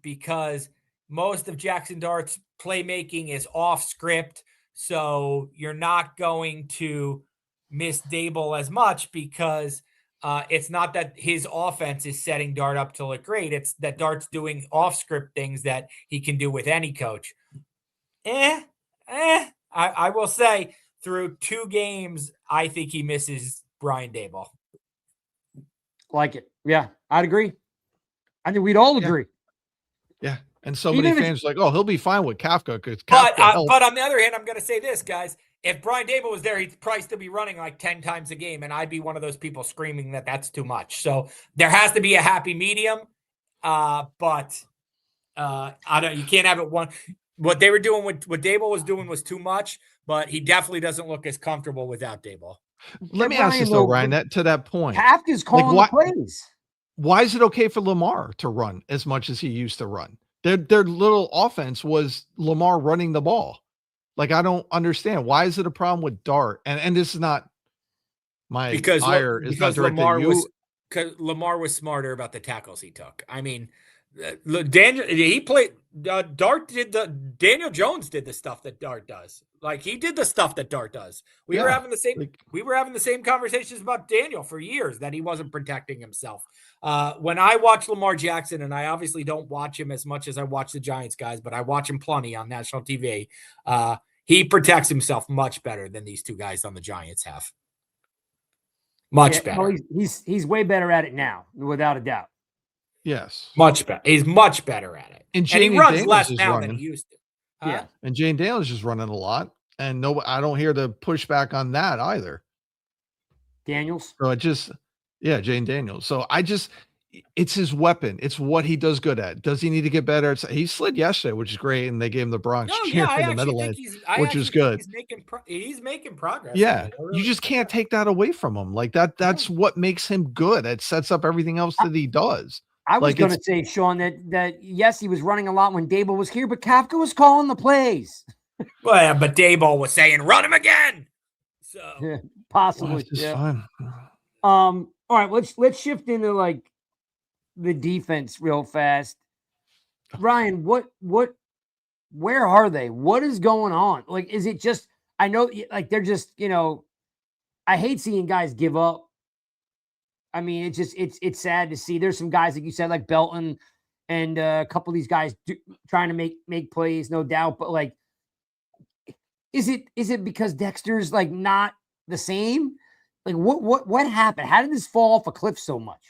F: because most of Jaxson Dart's playmaking is off script. So you're not going to miss Daboll as much because it's not that his offense is setting Dart up to look great. It's that Dart's doing off script things that he can do with any coach. I will say through 2 games, I think he misses Brian Daboll.
C: Like it. Yeah, I'd agree. I think we'd all agree.
E: Yeah. And so many fans are like, oh, he'll be fine with Kafka.
F: But on the other hand, I'm going to say this, guys. If Brian Daboll was there, he'd probably still be running like 10 times a game, and I'd be one of those people screaming that that's too much. So there has to be a happy medium. But you can't have it one. What they were doing, what Daboll was doing was too much, but he definitely doesn't look as comfortable without Daboll.
E: Let me ask you though, Ryan, to that point.
C: Kafka's calling the plays.
E: Why is it okay for Lamar to run as much as he used to run? Their little offense was Lamar running the ball. Like, I don't understand. Why is it a problem with Dart? And this is not my ire. Because
F: Lamar was smarter about the tackles he took. I mean, Daniel Jones did the stuff that Dart does. Like, he did the stuff that Dart does. We were having the same conversations about Daniel for years, that he wasn't protecting himself. When I watch Lamar Jackson, and I obviously don't watch him as much as I watch the Giants guys, but I watch him plenty on national TV. He protects himself much better than these 2 guys on the Giants have. Much better.
C: Well, he's way better at it now, without a doubt.
E: Yes.
F: Much better. He's much better at it.
E: And
F: he runs less now than he used to.
C: Yeah.
E: And Jane Daniels is running a lot. And I don't hear the pushback on that either.
C: Daniels?
E: So Jane Daniels. So it's his weapon. It's what he does good at. Does he need to get better? He slid yesterday, which is great. And they gave him the Bronx cheer for the Meadowlands, which is good.
F: He's making progress.
E: Yeah. You just can't take that away from him. Like that's what makes him good. It sets up everything else that he does.
C: I was going to say, Sean, that yes, he was running a lot when Daboll was here, but Kafka was calling the plays.
F: Well, but Dayball was saying, run him again. So
C: Yeah, possibly.
E: It's just
C: Yeah.
E: fine.
C: All right, let's shift into like the defense real fast. Ryan, where are they? What is going on? Like, is it just, I know, like, they're just, I hate seeing guys give up. I mean, it's sad to see. There's some guys, like you said, like Belton and a couple of these guys trying to make plays, no doubt. But like, is it because Dexter's like not the same? Like, what happened? How did this fall off a cliff so much?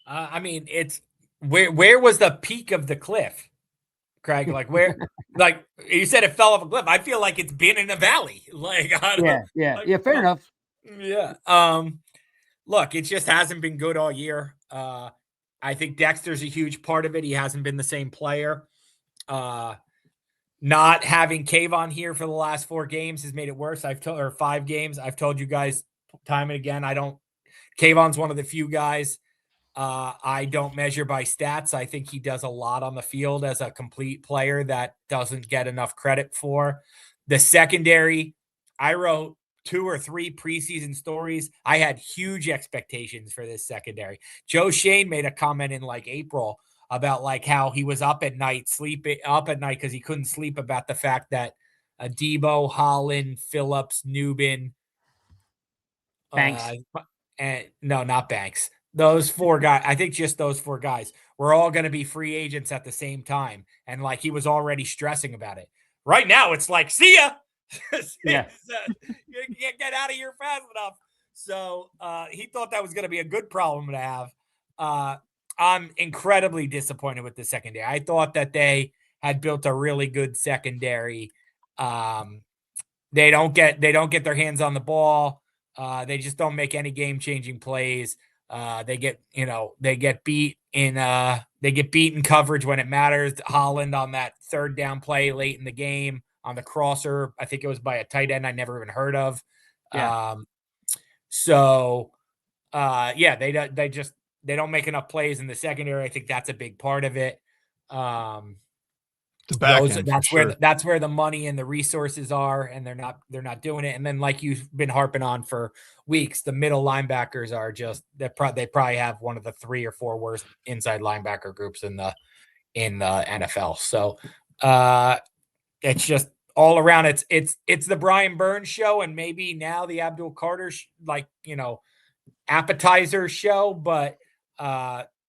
F: I mean, it's where was the peak of the cliff, Craig? Like where, like you said, it fell off a cliff. I feel like it's been in a valley. Like,
C: Yeah. Fair enough.
F: Yeah. Look, it just hasn't been good all year. I think Dexter's a huge part of it. He hasn't been the same player. Not having Kayvon here for the last 4 games has made it worse. Or 5 games. I've told you guys time and again, Kayvon's one of the few guys I don't measure by stats. I think he does a lot on the field as a complete player that doesn't get enough credit for. The secondary, I wrote 2 or 3 preseason stories. I had huge expectations for this secondary. Joe Shane made a comment in like April about like how he was up at night because he couldn't sleep about the fact that Debo, Holland, Phillips, Newbin,
C: Banks.
F: And no, not Banks. Those 4 guys, I think just those 4 guys were all going to be free agents at the same time. And like he was already stressing about it. Right now, it's like, see ya.
C: Yeah.
F: You can't get out of here fast enough. So he thought that was going to be a good problem to have. I'm incredibly disappointed with the secondary. I thought that they had built a really good secondary. They don't get their hands on the ball. They just don't make any game-changing plays. They get beat in coverage when it matters. Holland on that 3rd down play late in the game on the crosser. I think it was by a tight end I never even heard of.
C: Yeah.
F: They don't make enough plays in the secondary. I think that's a big part of it.
E: The back end,
F: that's where the money and the resources are, and they're not doing it. And then, like you've been harping on for weeks, the middle linebackers are just they probably have one of the 3 or 4 worst inside linebacker groups in the NFL. So it's just all around. It's the Brian Burns show, and maybe now the Abdul Carter appetizer show, but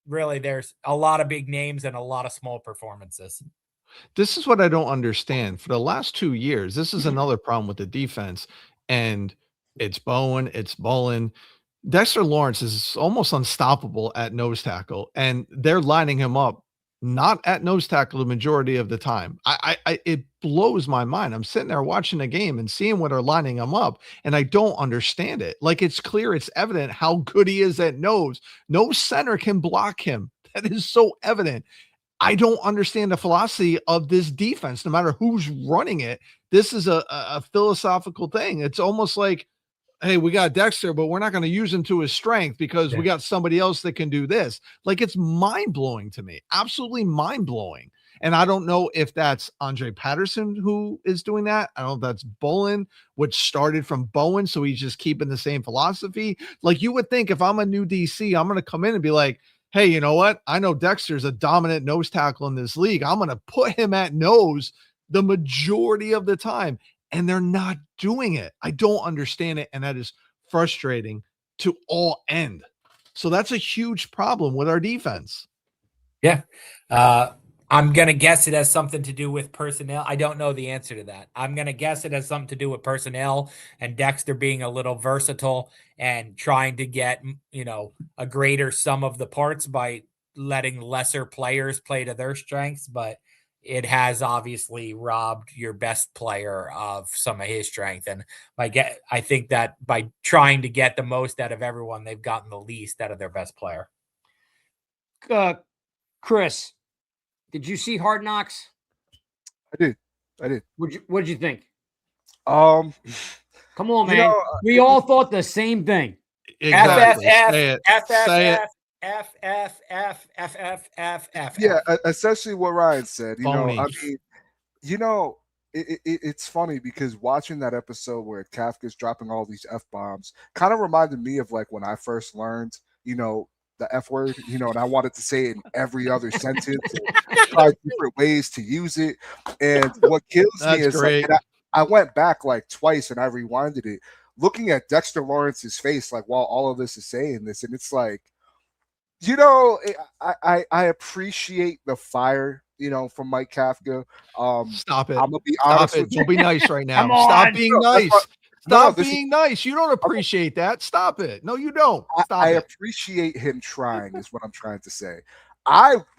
F: really there's a lot of big names and a lot of small performances.
E: This is what I don't understand. For the last 2 years, this is another problem with the defense, and it's Bowen, it's Mullen. Dexter Lawrence is almost unstoppable at nose tackle, and they're lining him up not at nose tackle the majority of the time. It blows my mind. I'm sitting there watching the game and seeing what they're lining him up, and I don't understand it. Like, it's clear, it's evident how good he is at nose. No center can block him. That is so evident. I don't understand the philosophy of this defense, no matter who's running it. This is a philosophical thing. It's almost like, hey, we got Dexter, but we're not going to use him to his strength because we got somebody else that can do this. Like, it's mind-blowing to me. Absolutely mind-blowing. And I don't know if that's Andre Patterson who is doing that. I don't know if that's Bolin, which started from Bowen, so he's just keeping the same philosophy. Like, you would think if I'm a new DC, I'm going to come in and be like, hey, you know what? I know Dexter's a dominant nose tackle in this league. I'm going to put him at nose the majority of the time. And they're not doing it. I don't understand it. And that is frustrating to all end. So that's a huge problem with our defense.
F: Yeah. I'm going to guess it has something to do with personnel. I don't know the answer to that. I'm going to guess it has something to do with personnel and Dexter being a little versatile and trying to get, a greater sum of the parts by letting lesser players play to their strengths. But it has obviously robbed your best player of some of his strength. And I think that by trying to get the most out of everyone, they've gotten the least out of their best player.
C: Chris, did you see Hard Knocks?
A: I did.
C: What did you think?
A: Come
C: on, man. We all thought the same thing.
E: Exactly.
A: Yeah, essentially what Ryan said.
E: Phony.
A: It's funny because watching that episode where Kafka's dropping all these F-bombs kind of reminded me of like when I first learned, the F word, and I wanted to say it in every other sentence and try different ways to use it. And what kills me
E: That's
A: is like,
E: great.
A: and I went back like twice and I rewinded it, looking at Dexter Lawrence's face, like while all of this is saying this, and it's like, I appreciate the fire, from Mike Kafka.
E: Stop it.
A: I'm gonna be
E: Stop
A: honest
E: it.
A: with you.
E: Don't be nice right now.
C: Come on.
E: Stop being
A: No, that's
E: nice.
A: what-
E: Stop
A: this
E: being nice. You don't appreciate that. Stop it. No, you don't. Stop
A: I
E: it.
A: appreciate him trying, is what I'm trying to say.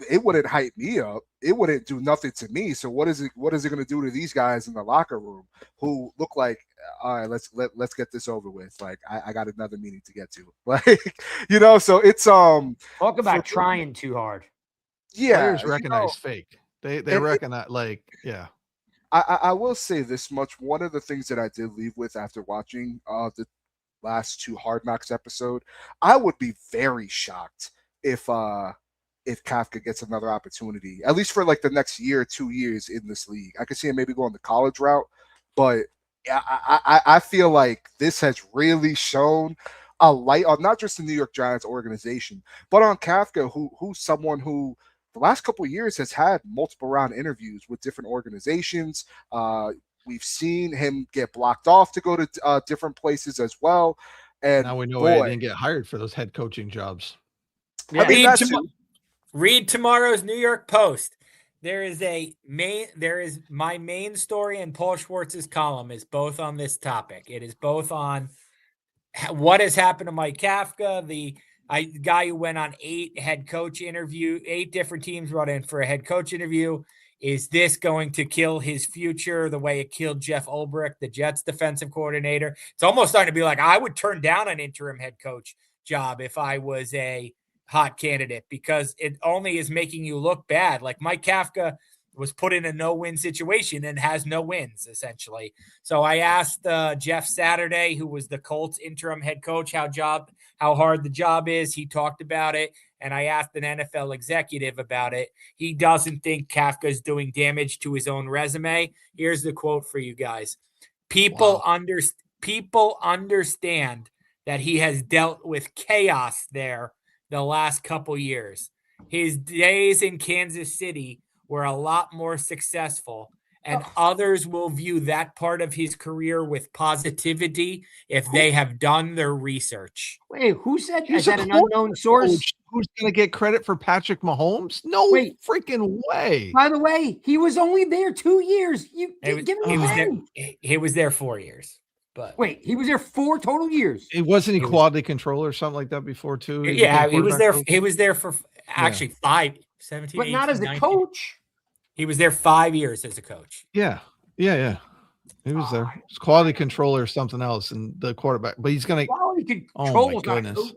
A: It wouldn't hype me up. It wouldn't do nothing to me. So what is it going to do to these guys in the locker room who look like, all right, let's get this over with. Like I got another meeting to get to. Like, so it's
C: Talk about trying too hard.
A: yeah.
E: Players recognize fake. They recognize yeah.
A: I will say this much. One of the things that I did leave with after watching the last 2 Hard Knocks episode, I would be very shocked if Kafka gets another opportunity, at least for like the next year, 2 years in this league. I could see him maybe going the college route, but I feel like this has really shown a light on not just the New York Giants organization, but on Kafka, who's someone who the last couple of years has had multiple round interviews with different organizations. We've seen him get blocked off to go to different places as well. And
E: now we know why he didn't get hired for those head coaching jobs.
C: Yeah.
A: I mean,
F: Read tomorrow's New York Post. There is my main story and Paul Schwartz's column is both on this topic. It is both on what has happened to Mike Kafka, the guy who went on 8 different teams brought in for a head coach interview. Is this going to kill his future the way it killed Jeff Ulbrich, the Jets defensive coordinator? It's almost starting to be like, I would turn down an interim head coach job if I was a hot candidate, because it only is making you look bad. Like Mike Kafka was put in a no-win situation and has no wins, essentially. So I asked Jeff Saturday, who was the Colts interim head coach, how hard the job is. He talked about it. And I asked an NFL executive about it. He doesn't think Kafka is doing damage to his own resume. Here's the quote for you guys. People understand that he has dealt with chaos there the last couple years. His days in Kansas City were a lot more successful, and others will view that part of his career with positivity if they have done their research.
C: Wait, who said that? Is that an unknown source?
E: Who's going to get credit for Patrick Mahomes? No freaking way.
C: By the way, he was only there 2 years.
F: He was there 4 years. But
C: wait, he was there 4 total years.
E: It wasn't he quality control or something like that before too?
F: Yeah, he was there. He was there for actually 17,
C: but 18, not as
F: 19.
C: a coach.
F: He was there 5 years as a coach.
E: Yeah. He was there. It's quality control or something else, and the quarterback. But he's gonna.
C: Quality control.
E: Oh my goodness.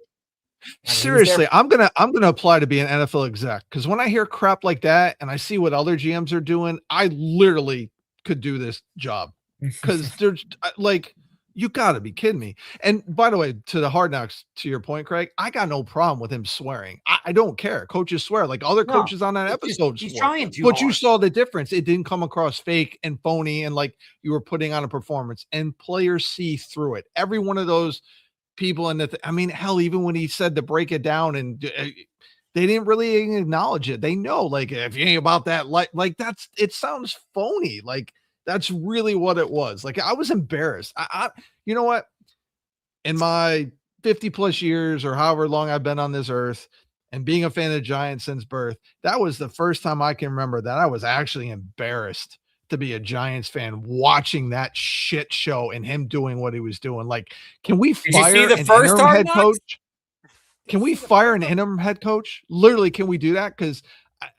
E: Seriously, I'm gonna apply to be an NFL exec, because when I hear crap like that and I see what other GMs are doing, I literally could do this job, because there's like, you got to be kidding me. And by the way, to the Hard Knocks, to your point, Craig, I got no problem with him swearing. I don't care. Coaches swear, like other coaches on that episode.
C: He's trying to.
E: But you saw the difference. It didn't come across fake and phony and like you were putting on a performance. And players see through it. Every one of those people in I mean, hell, even when he said to break it down, and they didn't really acknowledge it. They know, like, if you ain't about that, like it sounds phony. Like, that's really what it was. Like, I was embarrassed. I you know what? In my 50 plus years or however long I've been on this earth and being a fan of the Giants since birth, that was the first time I can remember that I was actually embarrassed to be a Giants fan watching that shit show and him doing what he was doing. Like, can we fire an interim head coach? Can we fire an interim head coach? Literally, can we do that? Because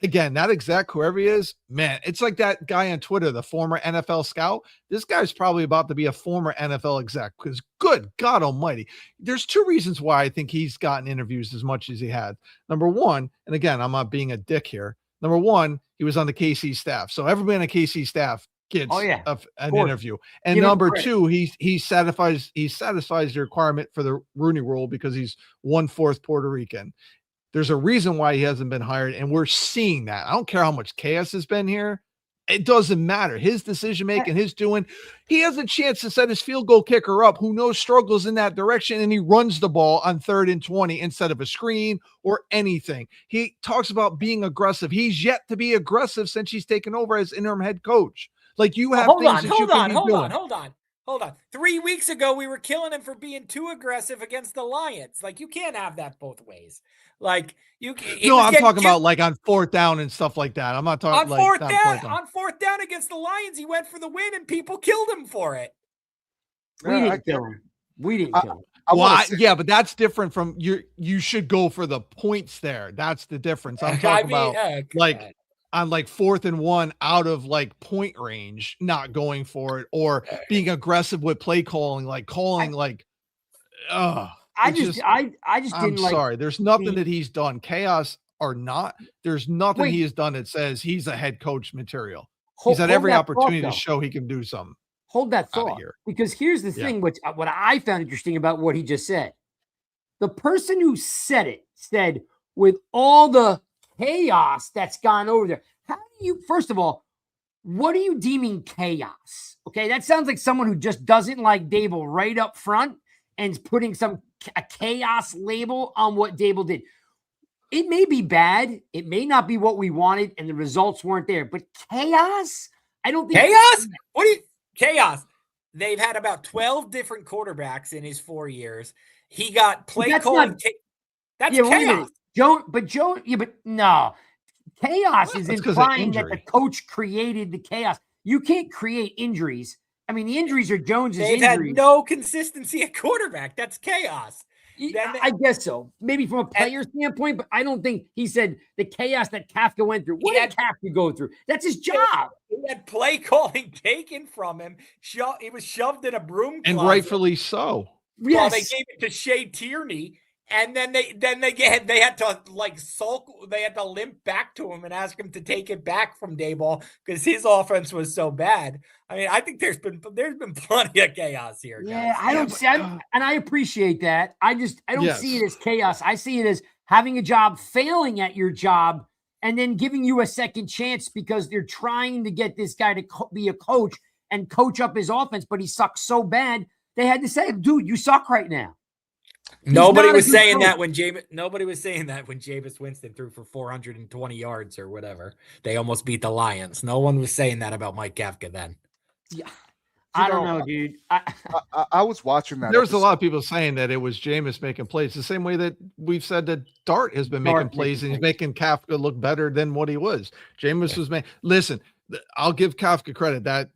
E: again, that exec, whoever he is, man, it's like that guy on Twitter, the former NFL scout. This guy's probably about to be a former NFL exec, because good God almighty. There's 2 reasons why I think he's gotten interviews as much as he had. Number one, and again, I'm not being a dick here. Number one, he was on the KC staff. So everybody on the KC staff gets an interview. And number 2, he satisfies the requirement for the Rooney Rule because he's 1/4 Puerto Rican. There's a reason why he hasn't been hired, and we're seeing that. I don't care how much chaos has been here. It doesn't matter. His decision making, he has a chance to set his field goal kicker up who knows struggles in that direction, and he runs the ball on 3rd and 20 instead of a screen or anything. He talks about being aggressive. He's yet to be aggressive since he's taken over as interim head coach. Like, you have
F: hold on. 3 weeks ago, we were killing him for being too aggressive against the Lions. Like, you can't have that both ways. Like,
E: I'm talking about like on 4th down and stuff like that. I'm not talking
F: on fourth down. On 4th down against the Lions, he went for the win, and people killed him for it.
C: We didn't kill him.
E: Yeah, but that's different from you should go for the points there. That's the difference. I'm talking about on like 4th and 1 out of like point range, not going for it or being aggressive with play calling,
C: I just didn't like.
E: Sorry, there's nothing that he's done, chaos or not. There's nothing he has done that says he's a head coach material. He's had every opportunity to show he can do something.
C: Hold that thought, because here's the thing, what I found interesting about what he just said. The person who said it said, with all the chaos that's gone over there, how do you, first of all, what are you deeming chaos? Okay, that sounds like someone who just doesn't like Dable right up front and is putting a chaos label on what Dable did. It may be bad. It may not be what we wanted, and the results weren't there. But chaos? I don't think
F: chaos. Chaos? They've had about 12 different quarterbacks in his 4 years. He got play calling. That's chaos.
C: No. Chaos is implying that the coach created the chaos. You can't create injuries. I mean, the injuries are Jones's injuries.
F: They've had no consistency at quarterback. That's chaos.
C: I guess so. Maybe from a player standpoint, but I don't think he said the chaos that Kafka went through. What did Kafka go through? That's his job.
F: He had play calling taken from him. He was shoved in a broom closet.
E: And rightfully so.
C: Yes.
F: Well, they gave it to Shea Tierney. And then they had to like sulk. They had to limp back to him and ask him to take it back from Daboll because his offense was so bad. I mean, I think there's been plenty of chaos here.
C: Yeah, guys. And I appreciate that. I don't see it as chaos. I see it as having a job, failing at your job, and then giving you a second chance because they're trying to get this guy to be a coach and coach up his offense, but he sucks so bad they had to say, "Dude, you suck right now."
F: Nobody was saying that when Jameis Winston threw for 420 yards or whatever. They almost beat the Lions. No one was saying that about Mike Kafka then.
C: Yeah. I don't know, dude.
A: I was watching that.
E: There was a lot of people saying that it was Jameis making plays, the same way that we've said that Dart has been making plays and he's making Kafka look better than what he was. Jameis was making. Listen, I'll give Kafka credit that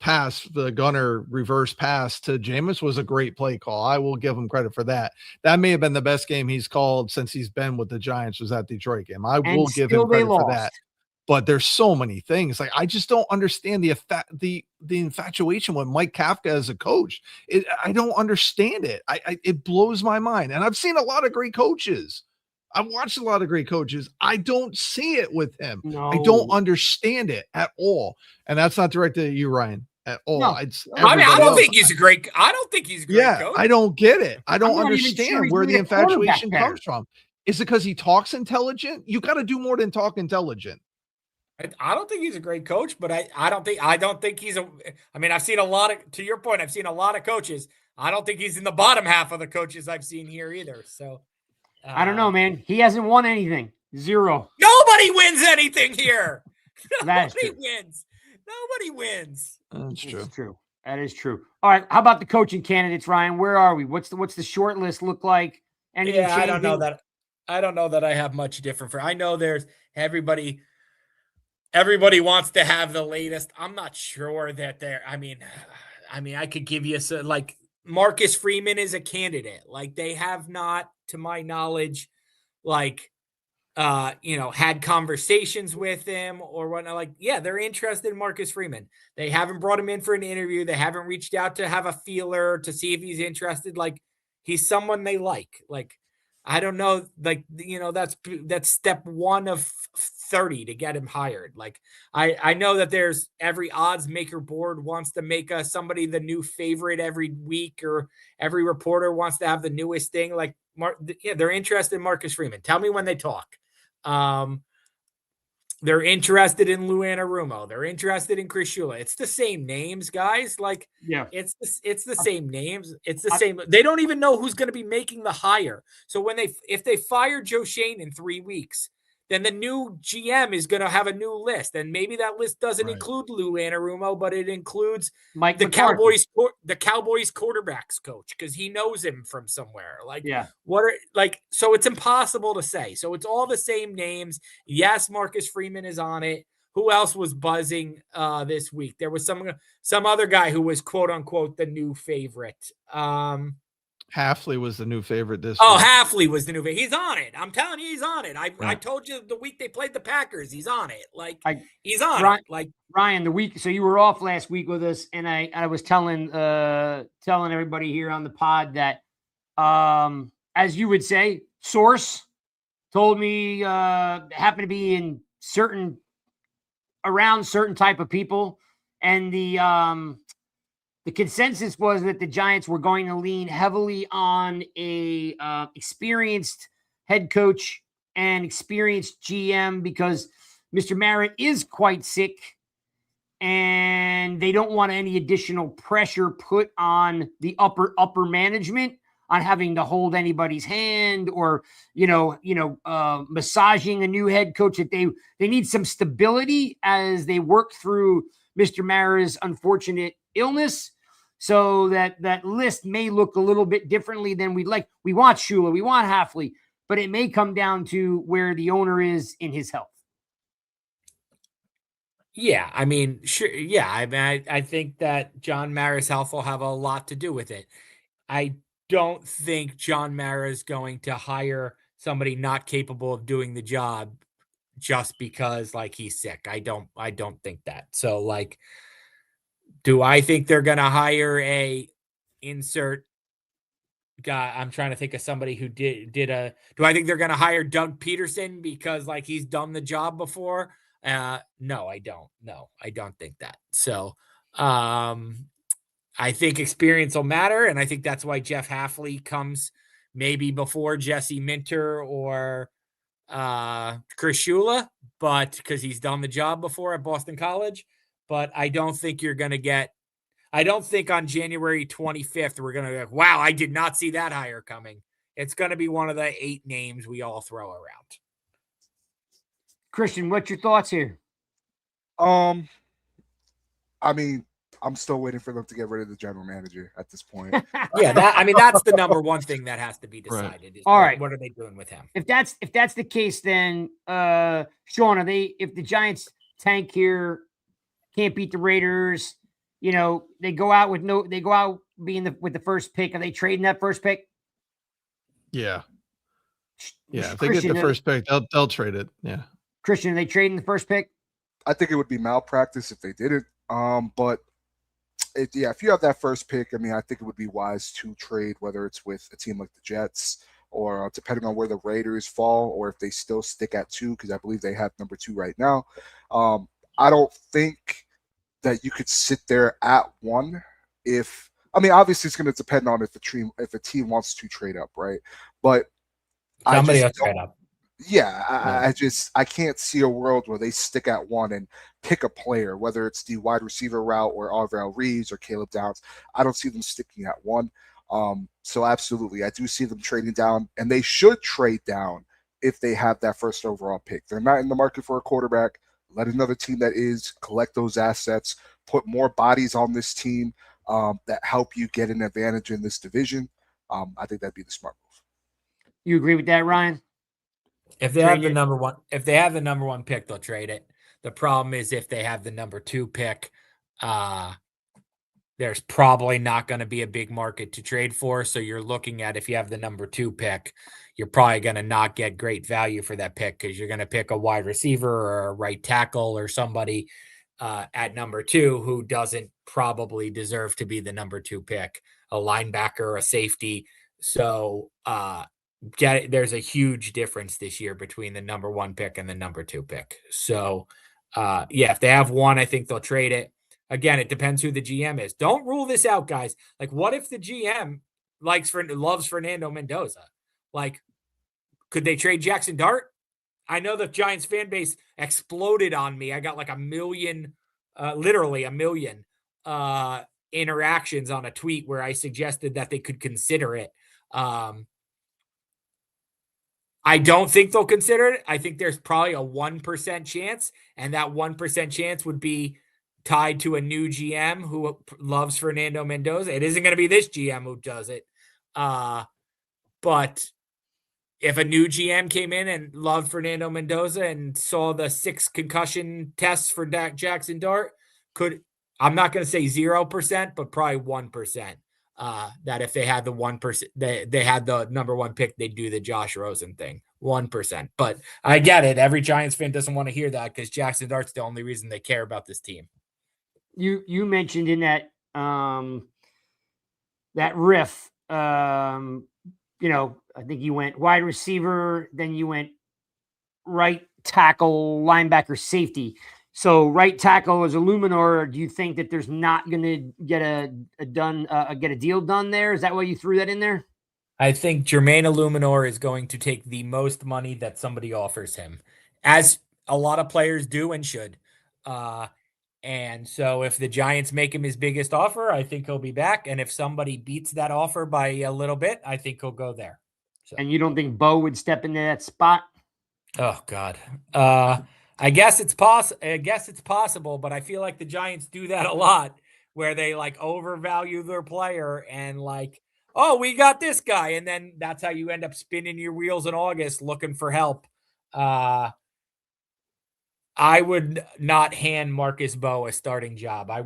E: pass, the gunner reverse pass to Jameis was a great play call. I will give him credit for that. That may have been the best game he's called since he's been with the Giants, was that Detroit game. I will give him credit for that. But there's so many things. Like, I just don't understand the infatuation with Mike Kafka as a coach. I don't understand it. It blows my mind. And I've seen a lot of great coaches. I've watched a lot of great coaches. I don't see it with him.
C: No.
E: I don't understand it at all. And that's not directed at you, Ryan, at all.
F: No. I don't think he's a great coach.
E: I don't get it. I don't understand where the infatuation comes from. Is it because he talks intelligent? You got to do more than talk intelligent.
F: I don't think he's a great coach, but I don't think he's I've seen a lot of, to your point, I've seen a lot of coaches. I don't think he's in the bottom half of the coaches I've seen here either. So
C: I don't know, man. He hasn't won anything. Zero.
F: Nobody wins anything here.
C: Nobody
F: wins.
E: That's true.
C: That is true. All right. How about the coaching candidates, Ryan? Where are we? What's the short list look like?
F: I don't know that. I don't know that I have much different I know there's everybody wants to have the latest. I'm not sure that I could give you like Marcus Freeman is a candidate. Like, they have not, to my knowledge, had conversations with him or whatnot. Like, yeah, they're interested in Marcus Freeman. They haven't brought him in for an interview. They haven't reached out to have a feeler to see if he's interested. Like, he's someone they like. Like, I don't know. Like, that's step 1 of 30 to get him hired. Like, I know that there's every odds maker board wants to make somebody the new favorite every week, or every reporter wants to have the newest thing. Like, they're interested in Marcus Freeman. Tell me when they talk. They're interested in Lou Anarumo. They're interested in Chris Shula. It's the same names, guys. Like,
C: Yeah.
F: it's the same names. It's the same. They don't even know who's going to be making the hire. So if they fire Joe Shane in 3 weeks, then the new GM is going to have a new list, and maybe that list doesn't include Lou Anarumo, but it includes
C: Mike
F: the
C: McCarthy.
F: Cowboys quarterbacks coach, because he knows him from somewhere. Like,
C: Yeah.
F: So it's impossible to say. So it's all the same names. Yes, Marcus Freeman is on it. Who else was buzzing this week? There was some other guy who was quote unquote the new favorite.
E: Halfley was the new favorite this
F: Oh,
E: week.
F: Halfley was the new favorite. He's on it. I'm telling you, he's on it. I told you the week they played the Packers, he's on it. He's on it. Like,
C: Ryan, the week. So you were off last week with us, and I was telling everybody here on the pod that, as you would say, source told me happened to be in around certain type of people, and the consensus was that the Giants were going to lean heavily on a experienced head coach and experienced GM because Mr. Merritt is quite sick, and they don't want any additional pressure put on the upper management on having to hold anybody's hand or massaging a new head coach. That they need some stability as they work through Mr. Mara's unfortunate illness. So that list may look a little bit differently than we'd like. We want Shula, we want Halfley, but it may come down to where the owner is in his health.
F: Yeah, I mean, sure. Yeah, I mean, I think that John Mara's health will have a lot to do with it. I don't think John Mara is going to hire somebody not capable of doing the job just because he's sick. I don't think that. So do I think they're going to hire a insert guy? I'm trying to think of somebody who do I think they're going to hire Doug Peterson because he's done the job before? No, I don't. No, I don't think that. So, I think experience will matter. And I think that's why Jeff Halfley comes maybe before Jesse Minter or Chris Shula, but because he's done the job before at Boston College. But I don't think I don't think on January 25th, we're going to go, wow, I did not see that hire coming. It's going to be one of the 8 names we all throw around.
C: Christian, what's your thoughts here?
A: I mean, I'm still waiting for them to get rid of the general manager at this point.
F: Yeah, that's the number one thing that has to be decided. Right.
C: All right.
F: What are they doing with him?
C: If that's the case, then Sean, if the Giants tank here, can't beat the Raiders, they go out with with the first pick. Are they trading that first pick?
E: Yeah. Yeah. If they get the first pick, they'll trade it. Yeah.
C: Christian, are they trading the first pick?
A: I think it would be malpractice if they didn't. But if you have that first pick, I mean, I think it would be wise to trade, whether it's with a team like the Jets or depending on where the Raiders fall, or if they still stick at 2, because I believe they have number 2 right now. I don't think that you could sit there at 1 obviously it's going to depend on if a team wants to trade up, right? But
F: somebody else trade up.
A: Yeah, I can't see a world where they stick at 1 and pick a player, whether it's the wide receiver route or Arvell Reeves or Caleb Downs. I don't see them sticking at 1. So absolutely, I do see them trading down, and they should trade down if they have that first overall pick. They're not in the market for a quarterback. Let another team that is collect those assets, put more bodies on this team that help you get an advantage in this division. I think that'd be the smart move.
C: You agree with that, Ryan?
F: If they have the number 1 pick, they'll trade it. The problem is if they have the number 2 pick, there's probably not going to be a big market to trade for. So you're looking at, if you have the number 2 pick, you're probably going to not get great value for that pick because you're going to pick a wide receiver or a right tackle or somebody at number 2 who doesn't probably deserve to be the number 2 pick, a linebacker, a safety. So there's a huge difference this year between the number 1 pick and the number 2 pick. So if they have 1, I think they'll trade it. Again, it depends who the GM is. Don't rule this out, guys. What if the GM loves Fernando Mendoza? Could they trade Jaxson Dart? I know the Giants fan base exploded on me. I got like literally a million interactions on a tweet where I suggested that they could consider it. I don't think they'll consider it. I think there's probably a 1% chance, and that 1% chance would be tied to a new GM who loves Fernando Mendoza. It isn't going to be this GM who does it. But if a new GM came in and loved Fernando Mendoza and saw the 6 concussion tests for Jaxson Dart, I'm not going to say 0%, but probably 1%. That if they had the 1%, they had the number 1 pick, they'd do the Josh Rosen thing. 1%. But I get it. Every Giants fan doesn't want to hear that because Jaxson Dart's the only reason they care about this team.
C: You mentioned in that that riff, I think you went wide receiver, then you went right tackle, linebacker, safety. So right tackle is Illuminor. Do you think that there's not going to get a deal done there? Is that why you threw that in there?
F: I think Jermaine Illuminor is going to take the most money that somebody offers him, as a lot of players do and should. And so if the Giants make him his biggest offer, I think he'll be back. And if somebody beats that offer by a little bit, I think he'll go there. So.
C: And you don't think Bo would step into that spot?
F: Oh God. I guess it's possible, but I feel like the Giants do that a lot where they like overvalue their player and like, oh, we got this guy. And then that's how you end up spinning your wheels in August looking for help. I would not hand Marcus Bo a starting job. I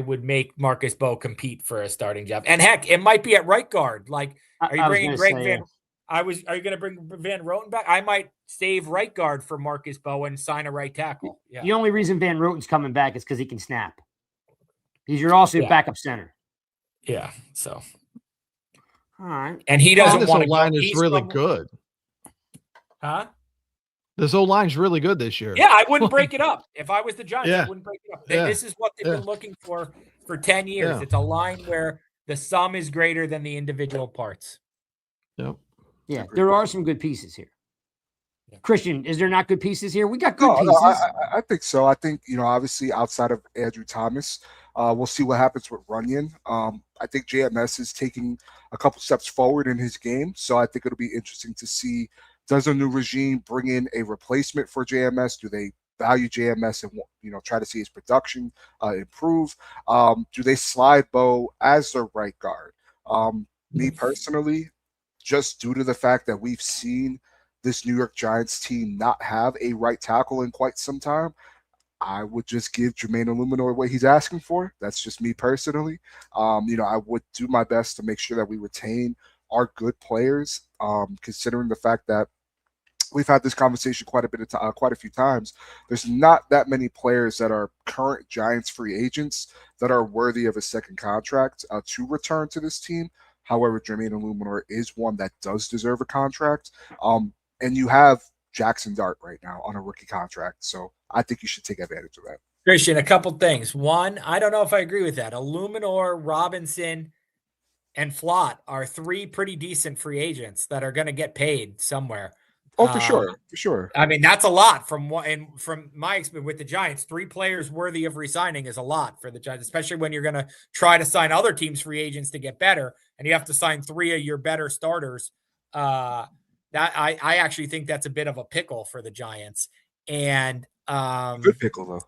F: would make Marcus Bo compete for a starting job. And heck, it might be at right guard. Like, are you bringing Greg Van? Are you going to bring Van Roten back? I might save right guard for Marcus Bo and sign a right tackle. Yeah.
C: The only reason Van Roten's coming back is because he can snap. He's your also backup center.
F: Yeah. So.
C: All right.
F: And he doesn't want to.
E: This line is really good.
F: Huh?
E: This whole line's really good this year.
F: Yeah, I wouldn't break it up. If I was the Giants, I wouldn't break it up.
E: Yeah.
F: This is what they've been looking for 10 years. Yeah. It's a line where the sum is greater than the individual parts.
E: Yep.
C: Yeah, there are some good pieces here. Yeah. Christian, is there not good pieces here? We got good pieces.
A: No, I think so. I think, obviously outside of Andrew Thomas, we'll see what happens with Runyon. I think JMS is taking a couple steps forward in his game. So I think it'll be interesting to see, does a new regime bring in a replacement for JMS? Do they value JMS and, try to see his production improve? Do they slide Bo as their right guard? Me personally, just due to the fact that we've seen this New York Giants team not have a right tackle in quite some time, I would just give Jermaine Illuminor what he's asking for. That's just me personally. I would do my best to make sure that we retain our good players, considering the fact that we've had this conversation quite a few times. There's not that many players that are current Giants free agents that are worthy of a second contract to return to this team. However, Jermaine Illuminor is one that does deserve a contract. And you have Jaxson Dart right now on a rookie contract. So I think you should take advantage of that.
F: Christian, a couple things. One, I don't know if I agree with that. Illuminor, Robinson, and Flott are 3 pretty decent free agents that are going to get paid somewhere.
A: Oh, for sure.
F: I mean, that's a lot from my experience with the Giants. 3 players worthy of re-signing is a lot for the Giants, especially when you're going to try to sign other teams' free agents to get better, and you have to sign 3 of your better starters. That I actually think that's a bit of a pickle for the Giants. And
A: good pickle though.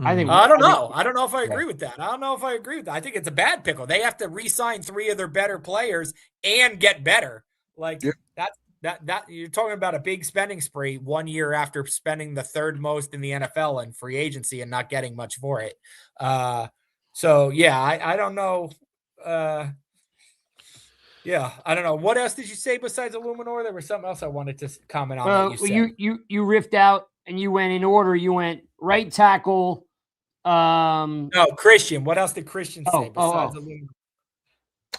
F: I don't know. I don't know if I agree with that. I think it's a bad pickle. They have to re-sign 3 of their better players and get better. Like that you're talking about a big spending spree 1 year after spending the 3rd most in the NFL in free agency and not getting much for it. So yeah, I don't know. Yeah, I don't know. What else did you say besides Illuminor? There was something else I wanted to comment on.
C: You riffed out and you went in order. You went right tackle.
F: No, Christian. What else did Christian say besides Illuminor?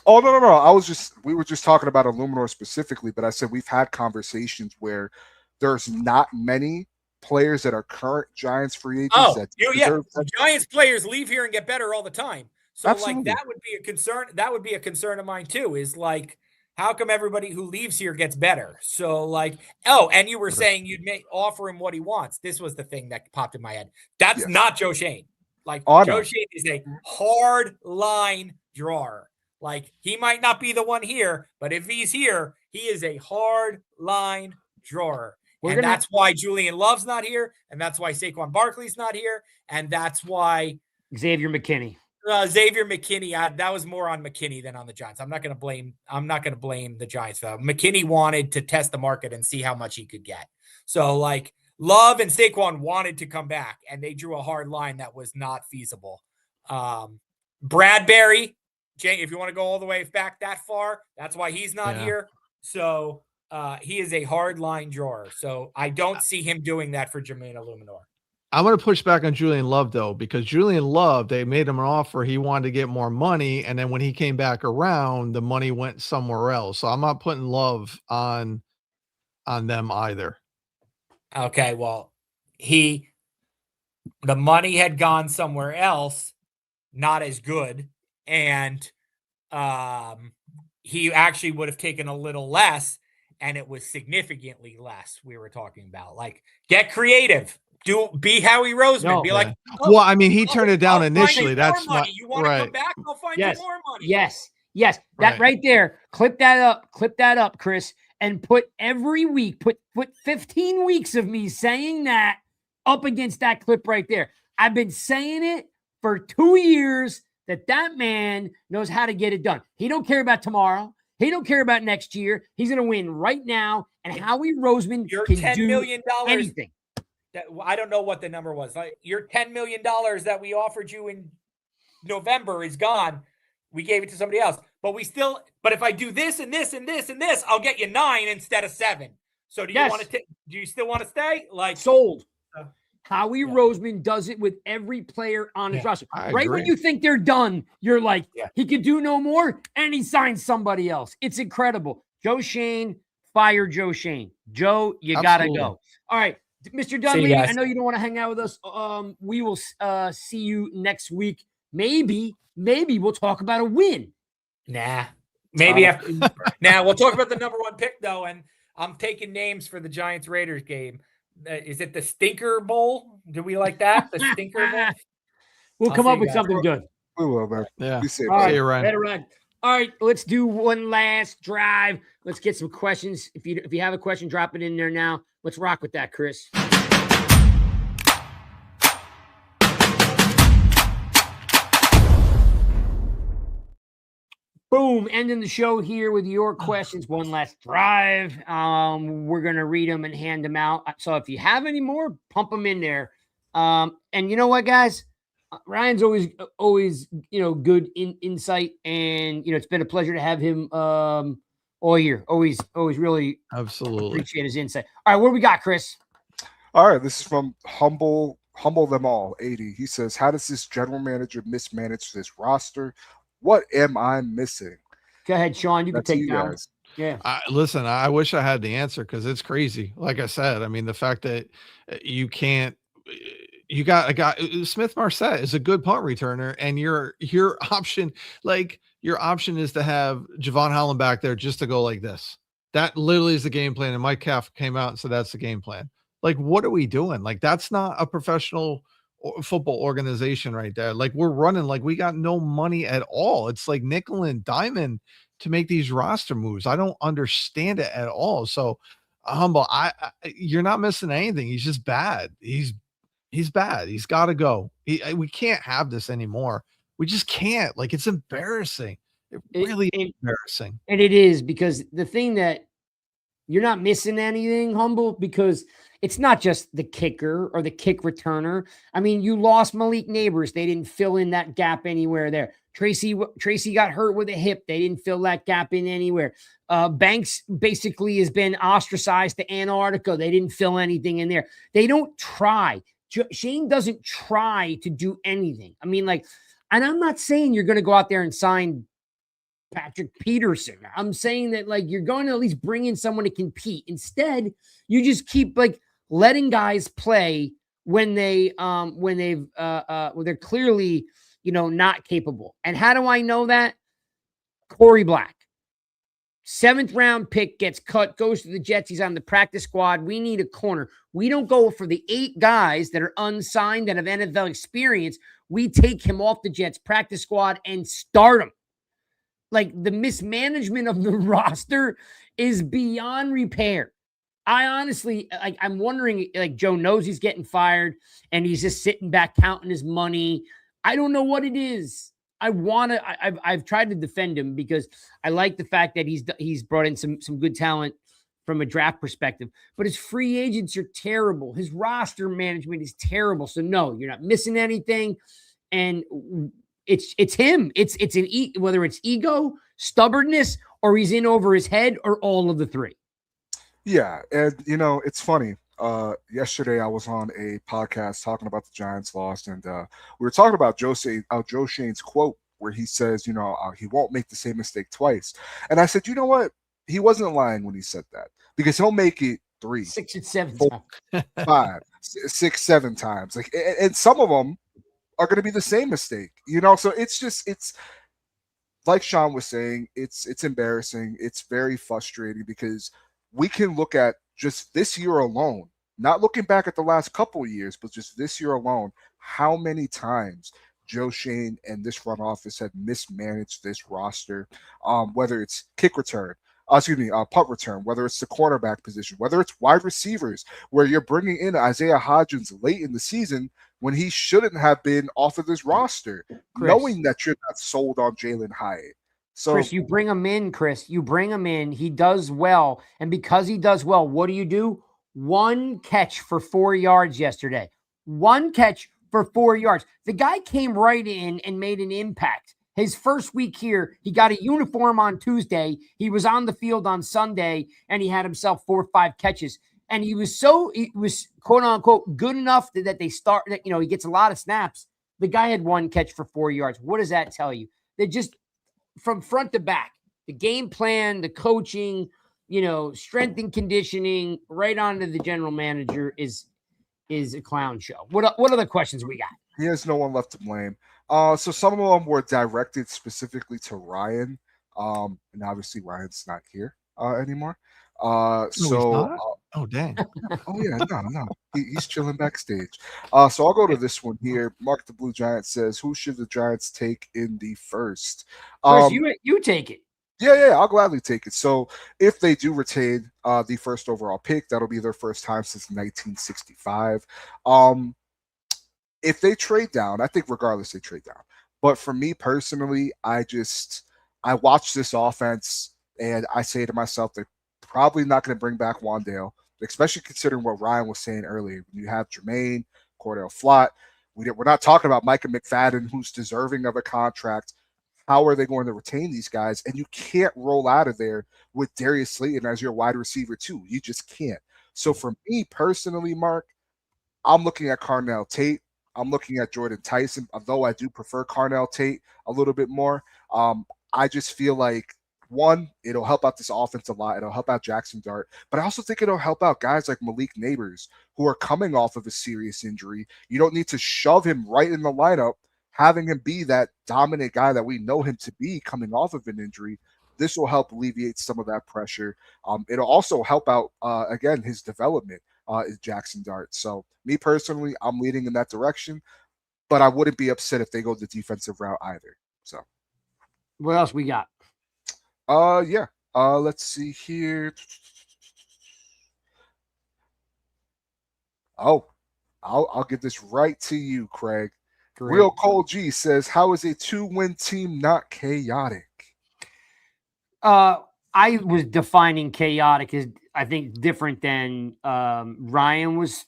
A: Oh, no. We were just talking about Illuminor specifically, but I said we've had conversations where there's not many players that are current Giants free agents.
F: Giants players leave here and get better all the time. So
A: Absolutely.
F: like that would be a concern. That would be a concern of mine too, is like how come everybody who leaves here gets better? So like, oh, and you were saying you'd offer him what he wants. This was the thing that popped in my head. That's not Joe Schoen. Like Joe Schoen is a hard line drawer. Like he might not be the one here, but if he's here, he is a hard line drawer. That's why Julian Love's not here, and that's why Saquon Barkley's not here, and that's why
C: Xavier McKinney.
F: That was more on McKinney than on the Giants. I'm not going to blame the Giants for that. McKinney wanted to test the market and see how much he could get. So like Love and Saquon wanted to come back, and they drew a hard line that was not feasible. Bradbury, if you want to go all the way back that far, that's why he's not here. So he is a hard line drawer. So I don't see him doing that for Jermaine Illuminor.
E: I'm going to push back on Julian Love, though, because Julian Love, they made him an offer. He wanted to get more money. And then when he came back around, the money went somewhere else. So I'm not putting Love on them either.
F: Okay. Well, the money had gone somewhere else, not as good. And he actually would have taken a little less, and it was significantly less. We were talking about like, get creative. Be Howie Roseman. Like,
E: well, I mean, he turned it down initially. That's
F: money. You want to come back? I'll find you more money.
C: Yes. That right there. Clip that up, Chris, and put every week, put 15 weeks of me saying that up against that clip right there. I've been saying it for 2 years that man knows how to get it done. He don't care about tomorrow. He don't care about next year. He's going to win right now. And Howie Roseman can
F: $10
C: do
F: million
C: anything.
F: I don't know what the number was. Like your $10 million that we offered you in November is gone. We gave it to somebody else, but if I do this and this and this and this, I'll get you 9 instead of 7. So do you still want to stay? Like
C: sold. Howie Roseman does it with every player on his roster. Right when you think they're done, you're like, he could do no more, and he signs somebody else. It's incredible. Joe Schoen, fire Joe Schoen. Joe, you got to go. All right. Mr. Dunleavy, I know you don't want to hang out with us. We will see you next week. Maybe we'll talk about a win.
F: Nah. Maybe after. Now we'll talk about the number 1 pick though, and I'm taking names for the Giants Raiders game. Is it the Stinker Bowl? Do we like that? The Stinker Bowl.
C: We'll come up with something good.
A: We will, man.
E: Yeah.
A: See
E: you, Ryan.
C: All right, let's do one last drive. Let's get some questions. If you have a question, drop it in there now. Let's rock with that, Chris. Boom, ending the show here with your questions. One last drive. We're going to read them and hand them out. So if you have any more, pump them in there. And you know what, guys? Ryan's always, good insight. And, it's been a pleasure to have him all year. Always really appreciate his insight. All right, what do we got, Chris?
A: All right, this is from Humble Them All 80. He says, how does this general manager mismanage this roster? What am I missing?
C: Go ahead, Sean. You can take that. Yeah.
E: Listen, I wish I had the answer because it's crazy. Like I said, I mean, the fact that you got a guy, Smith Marset is a good punt returner, and your option is to have Javon Holland back there just to go like this. That literally is the game plan. And Mike Kafka came out and said that's the game plan. Like, what are we doing? Like, that's not a professional football organization right there. Like, we're running like we got no money at all. It's like nickel and diamond to make these roster moves. I don't understand it at all. So Humble, you're not missing anything. He's just bad. He's bad. He's got to go. We can't have this anymore. We just can't. Like, it's embarrassing. It really is embarrassing.
C: And it is, because the thing that you're not missing anything, Humble, because it's not just the kicker or the kick returner. I mean, you lost Malik Neighbors. They didn't fill in that gap anywhere there. Tracy got hurt with a hip. They didn't fill that gap in anywhere. Banks basically has been ostracized to Antarctica. They didn't fill anything in there. They don't try. Shane doesn't try to do anything. I mean, like, and I'm not saying you're going to go out there and sign Patrick Peterson. I'm saying that, like, you're going to at least bring in someone to compete. Instead, you just keep, like, letting guys play when they're clearly, not capable. And how do I know that? Corey Black, 7th round pick gets cut, goes to the Jets. He's on the practice squad. We need a corner. We don't go for the 8 guys that are unsigned that have NFL experience. We take him off the Jets practice squad and start him. Like, the mismanagement of the roster is beyond repair. I honestly, like, I'm wondering, like, Joe knows he's getting fired and he's just sitting back counting his money. I don't know what it is. I've tried to defend him because I like the fact that he's brought in some good talent from a draft perspective, but his free agents are terrible. His roster management is terrible. So no, you're not missing anything. And it's him. Whether it's ego, stubbornness, or he's in over his head, or all of the 3.
A: Yeah, and it's funny. Yesterday I was on a podcast talking about the Giants loss, and we were talking about Joe Shane's quote where he says, he won't make the same mistake twice. And I said, you know what? He wasn't lying when he said that, because he'll make it 3,
C: 6 and 7
A: 4, 5, 6, 7 times. Like, and some of them are going to be the same mistake, So it's like Sean was saying, it's embarrassing. It's very frustrating because we can look at just this year alone, not looking back at the last couple of years, but just this year alone, how many times Joe Shane and this front office have mismanaged this roster, whether it's punt return, whether it's the quarterback position, whether it's wide receivers, where you're bringing in Isaiah Hodgins late in the season when he shouldn't have been off of this roster, knowing that you're not sold on Jalen Hyatt. So,
C: Chris, you bring him in, he does well. And because he does well, what do? 1 catch for 4 yards yesterday. 1 catch for 4 yards. The guy came right in and made an impact. His first week here, he got a uniform on Tuesday. He was on the field on Sunday, and he had himself 4 or 5 catches. And he was quote unquote good enough that he gets a lot of snaps. The guy had 1 catch for 4 yards. What does that tell you? They're just, from front to back, the game plan, the coaching, strength and conditioning, right onto the general manager is a clown show. What other questions we got?
A: He has no one left to blame. So some of them were directed specifically to Ryan. And obviously Ryan's not here anymore.
E: Oh, dang.
A: Oh yeah, no. He's chilling backstage. So I'll go to this one here. Mark the Blue Giant says, who should the Giants take in the first?
C: Chris, you take it.
A: Yeah, I'll gladly take it. So if they do retain the first overall pick, that'll be their first time since 1965. If they trade down, I think regardless they trade down. But for me personally, I watch this offense and I say to myself, they're probably not going to bring back Wandale, especially considering what Ryan was saying earlier. You have Jermaine, Cordell Flott. We're not talking about Micah McFadden, who's deserving of a contract. How are they going to retain these guys? And you can't roll out of there with Darius Slayton as your wide receiver too. You just can't. So for me personally, Mark, I'm looking at Carnell Tate. I'm looking at Jordan Tyson, although I do prefer Carnell Tate a little bit more. I just feel like, one, it'll help out this offense a lot. It'll help out Jaxson Dart. But I also think it'll help out guys like Malik Neighbors, who are coming off of a serious injury. You don't need to shove him right in the lineup, having him be that dominant guy that we know him to be coming off of an injury. This will help alleviate some of that pressure. It'll also help out, again, his development, is Jaxson Dart. So me personally, I'm leading in that direction, but I wouldn't be upset if they go the defensive route either. So
C: what else we got?
A: Yeah. Let's see here. Oh, I'll give this right to you, Craig. Great. Real Cole G says, how is a 2-win team not chaotic?
C: I was defining chaotic as, I think, different than Ryan was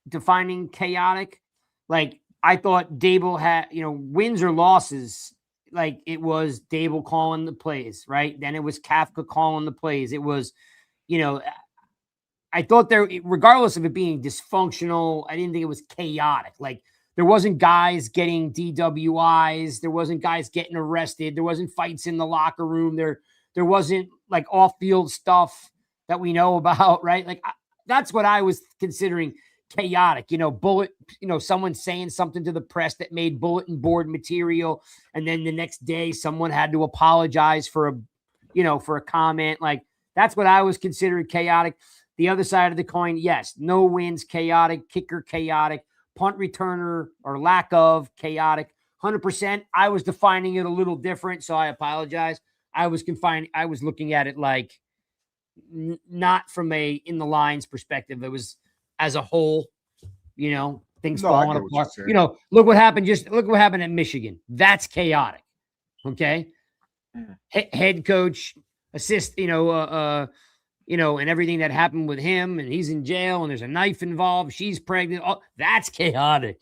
C: defining chaotic. Like, I thought Dable had, wins or losses. Like, it was Dable calling the plays, right? Then it was Kafka calling the plays. It was, I thought regardless of it being dysfunctional, I didn't think it was chaotic. Like, there wasn't guys getting DWIs. There wasn't guys getting arrested. There wasn't fights in the locker room. There wasn't like off-field stuff that we know about, right? Like, that's what I was considering chaotic, someone saying something to the press that made bulletin board material. And then the next day someone had to apologize for for a comment. Like, that's what I was considering chaotic. The other side of the coin, yes, no wins, chaotic, kicker, chaotic, punt returner or lack of chaotic, 100%. I was defining it a little different, so I apologize. I was looking at it like not from a in the lines perspective. It was as a whole, things falling apart. Look what happened. Look what happened at Michigan. That's chaotic. Okay. Head coach, assist, and everything that happened with him, and he's in jail, and there's a knife involved. She's pregnant. Oh, that's chaotic.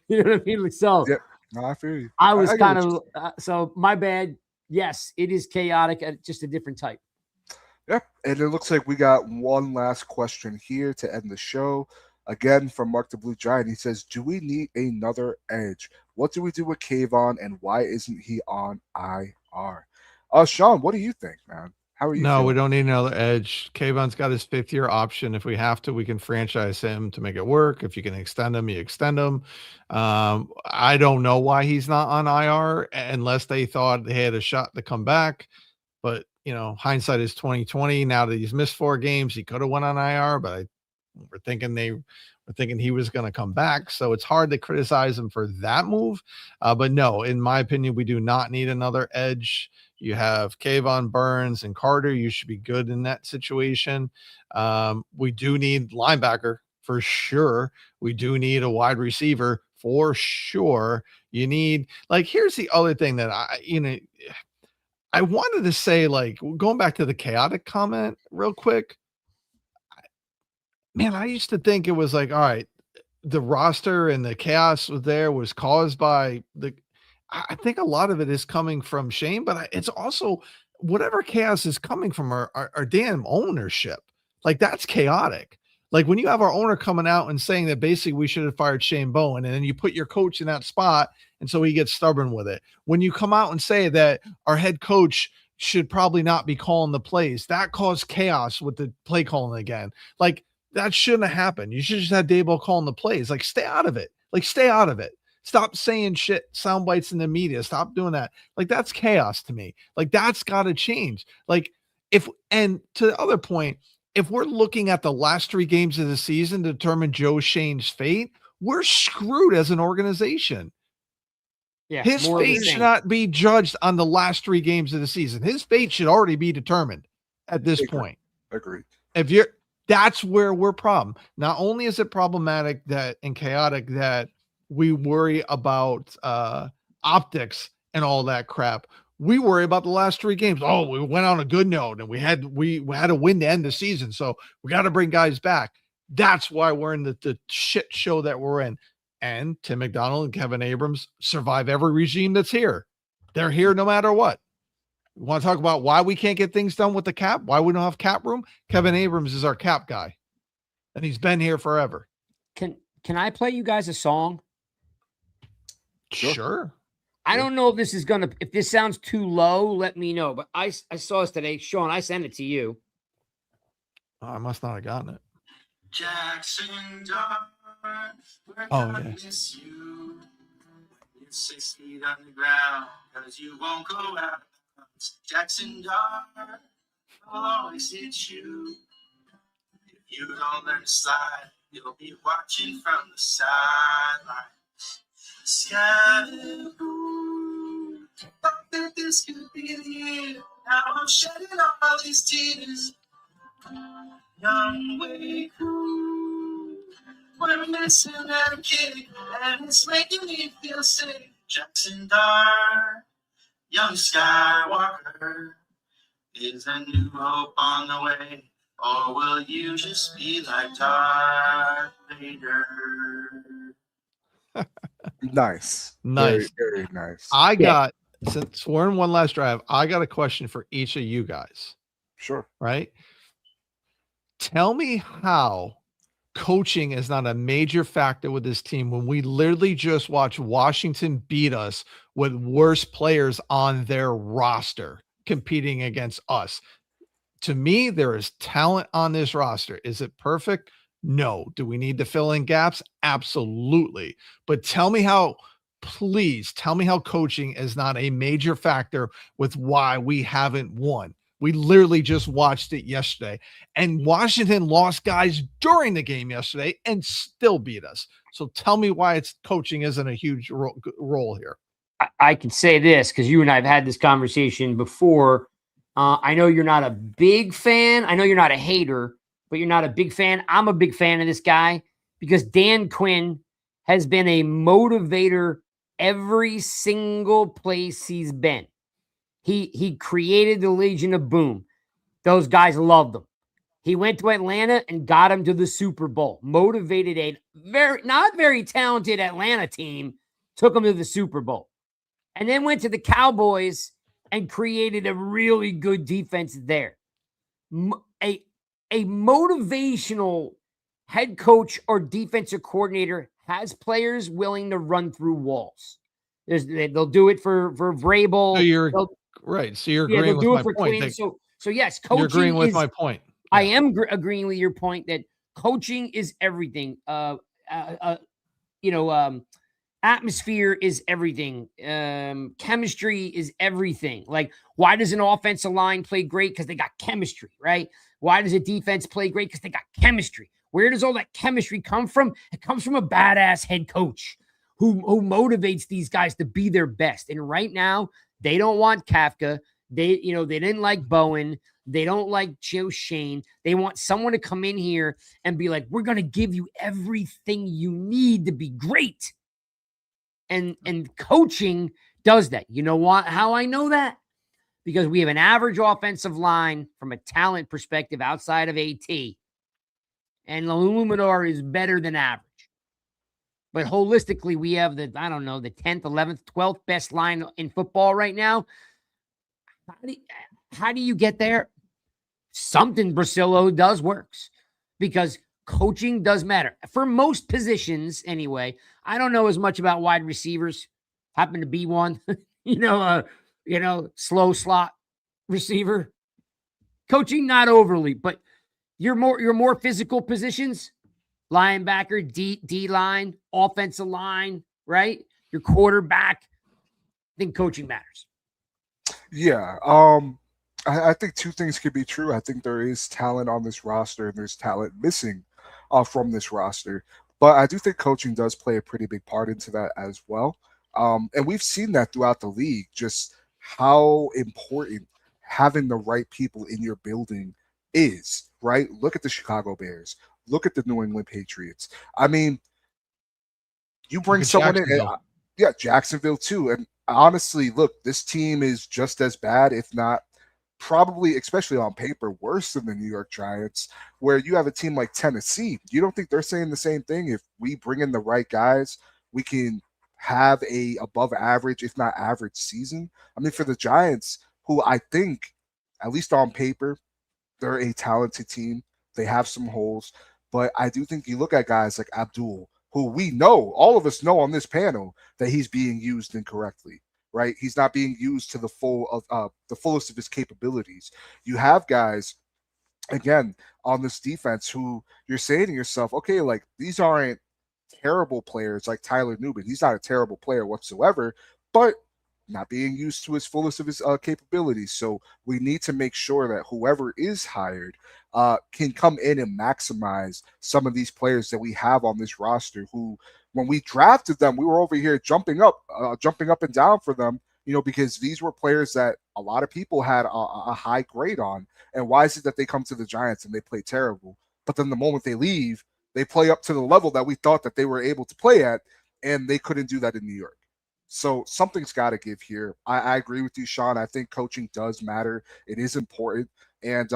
C: You know what I mean? So,
A: yeah, no, I feel you.
C: I was kind of so my bad. Yes, it is chaotic, just a different type.
A: Yeah, and it looks like we got one last question here to end the show. Again, from Mark the Blue Giant. He says, do we need another edge? What do we do with Kayvon, and why isn't he on IR? Sean, what do you think, man? How are you feeling?
E: We don't need another edge. Kayvon's got his 5th-year option. If we have to, we can franchise him to make it work. If you can extend him, you extend him. I don't know why he's not on IR unless they thought they had a shot to come back. But, hindsight is 2020. Now that he's missed 4 games, he could have went on IR, but we're thinking he was going to come back. So it's hard to criticize him for that move. But no, in my opinion, we do not need another edge. You have Kayvon, Burns, and Carter. You should be good in that situation. We do need linebacker for sure. We do need a wide receiver for sure. You need, here's the other thing that I wanted to say, going back to the chaotic comment real quick. Man, I used to think it was all right, the roster and the chaos was caused by I think a lot of it is coming from Shane, but it's also whatever chaos is coming from our damn ownership. That's chaotic. When you have our owner coming out and saying that basically we should have fired Shane Bowen, and then you put your coach in that spot, and so he gets stubborn with it. When you come out and say that our head coach should probably not be calling the plays, that caused chaos with the play calling again. That shouldn't have happened. You should just have Daboll calling the plays. Stay out of it. Stay out of it. Stop saying shit, sound bites in the media. Stop doing that. That's chaos to me. That's got to change. And to the other point, if we're looking at the last 3 games of the season to determine Joe Shane's fate, we're screwed as an organization.
C: Yeah,
E: his fate should not be judged on the last 3 games of the season. His fate should already be determined at this point.
A: Agreed.
E: That's where we're problem. Not only is it problematic and chaotic that we worry about optics and all that crap, we worry about the last 3 games. Oh, we went on a good note and we had a win to end the season, so we got to bring guys back. That's why we're in the shit show that we're in. And Tim McDonald and Kevin Abrams survive every regime that's here. They're here no matter what. We want to talk about why we can't get things done with the cap, why we don't have cap room? Kevin Abrams is our cap guy, and he's been here forever.
C: Can I play you guys a song?
E: Sure.
C: I don't know if this sounds too low, let me know. But I saw this today. Sean, I sent it to you.
E: Oh, I must not have gotten it.
G: Jaxson Dart,
E: yeah.
G: Miss you. You're 6 feet underground, cause you won't go out. Jaxson Dart, I'll always hit you. If you don't learn to slide, you'll be watching from the sidelines. Sky blue, thought that this could be the year. Now I'm shedding all these tears. Young way cool, we're missing that kid, and it's making me feel sick. Jaxson Dart, young Skywalker, is a new hope on the way, or will you just be like Darth Vader?
A: Nice.
E: Nice.
A: Very, very nice.
E: Since we're in one last drive, I got a question for each of you guys.
A: Sure.
E: Right? Tell me how coaching is not a major factor with this team when we literally just watch Washington beat us with worse players on their roster competing against us. To me, there is talent on this roster. Is it perfect? No. Do we need to fill in gaps? Absolutely. But please tell me how coaching is not a major factor with why we haven't won. We literally just watched it yesterday, and Washington lost guys during the game yesterday and still beat us. So tell me why it's coaching isn't a huge role here.
C: I can say this because you and I have had this conversation before. I know you're not a big fan. I know you're not a hater, but you're not a big fan. I'm a big fan of this guy because Dan Quinn has been a motivator every single place he's been. He created the Legion of Boom. Those guys loved him. He went to Atlanta and got him to the Super Bowl. Motivated a not very talented Atlanta team, took him to the Super Bowl. And then went to the Cowboys and created a really good defense there. A motivational head coach or defensive coordinator has players willing to run through walls. They'll do it for Vrabel.
E: So right. So you're agreeing with my point.
C: So yes, coaching.
E: You're agreeing with my point. Yeah.
C: I am agreeing with your point that coaching is everything. Atmosphere is everything. Chemistry is everything. Like, why does an offensive line play great? Because they got chemistry, right? Why does a defense play great? Because they got chemistry. Where does all that chemistry come from? It comes from a badass head coach who motivates these guys to be their best. And right now, they don't want Kafka. They didn't like Bowen. They don't like Joe Shane. They want someone to come in here and be like, we're going to give you everything you need to be great. And coaching does that. You know what? How I know that? Because we have an average offensive line from a talent perspective outside of AT. And Illuminor is better than average. But holistically, we have the 10th, 11th, 12th best line in football right now. How do you get there? Something Brasillo does works because coaching does matter for most positions anyway. I don't know as much about wide receivers. Happen to be one, slow slot receiver. Coaching, not overly, but your more physical positions, linebacker, D line, offensive line, right? Your quarterback. I think coaching matters.
A: Yeah. I think two things could be true. I think there is talent on this roster and there's talent missing from this roster. But I do think coaching does play a pretty big part into that as well. And we've seen that throughout the league, just how important having the right people in your building is, right? Look at the Chicago Bears. Look at the New England Patriots. I mean, you bring someone in. Yeah, Jacksonville too. And honestly, look, this team is just as bad, if not probably, especially on paper, worse than the New York Giants, where you have a team like Tennessee. You don't think they're saying the same thing? If we bring in the right guys, we can have a above average, if not average season. I mean, for the Giants, who I think, at least on paper, they're a talented team. They have some holes, but I do think you look at guys like Abdul, who we know, all of us know on this panel, that he's being used incorrectly. Right, he's not being used to the fullest of his capabilities. You have guys, again, on this defense who you're saying to yourself, okay, like these aren't terrible players like Tyler Newman. He's not a terrible player whatsoever, but not being used to his fullest of his capabilities. So we need to make sure that whoever is hired can come in and maximize some of these players that we have on this roster who, when we drafted them, we were over here jumping up and down for them, because these were players that a lot of people had a high grade on. And why is it that they come to the Giants and they play terrible? But then the moment they leave, they play up to the level that we thought that they were able to play at, and they couldn't do that in New York. So something's got to give here. I agree with you, Sean. I think coaching does matter. It is important. And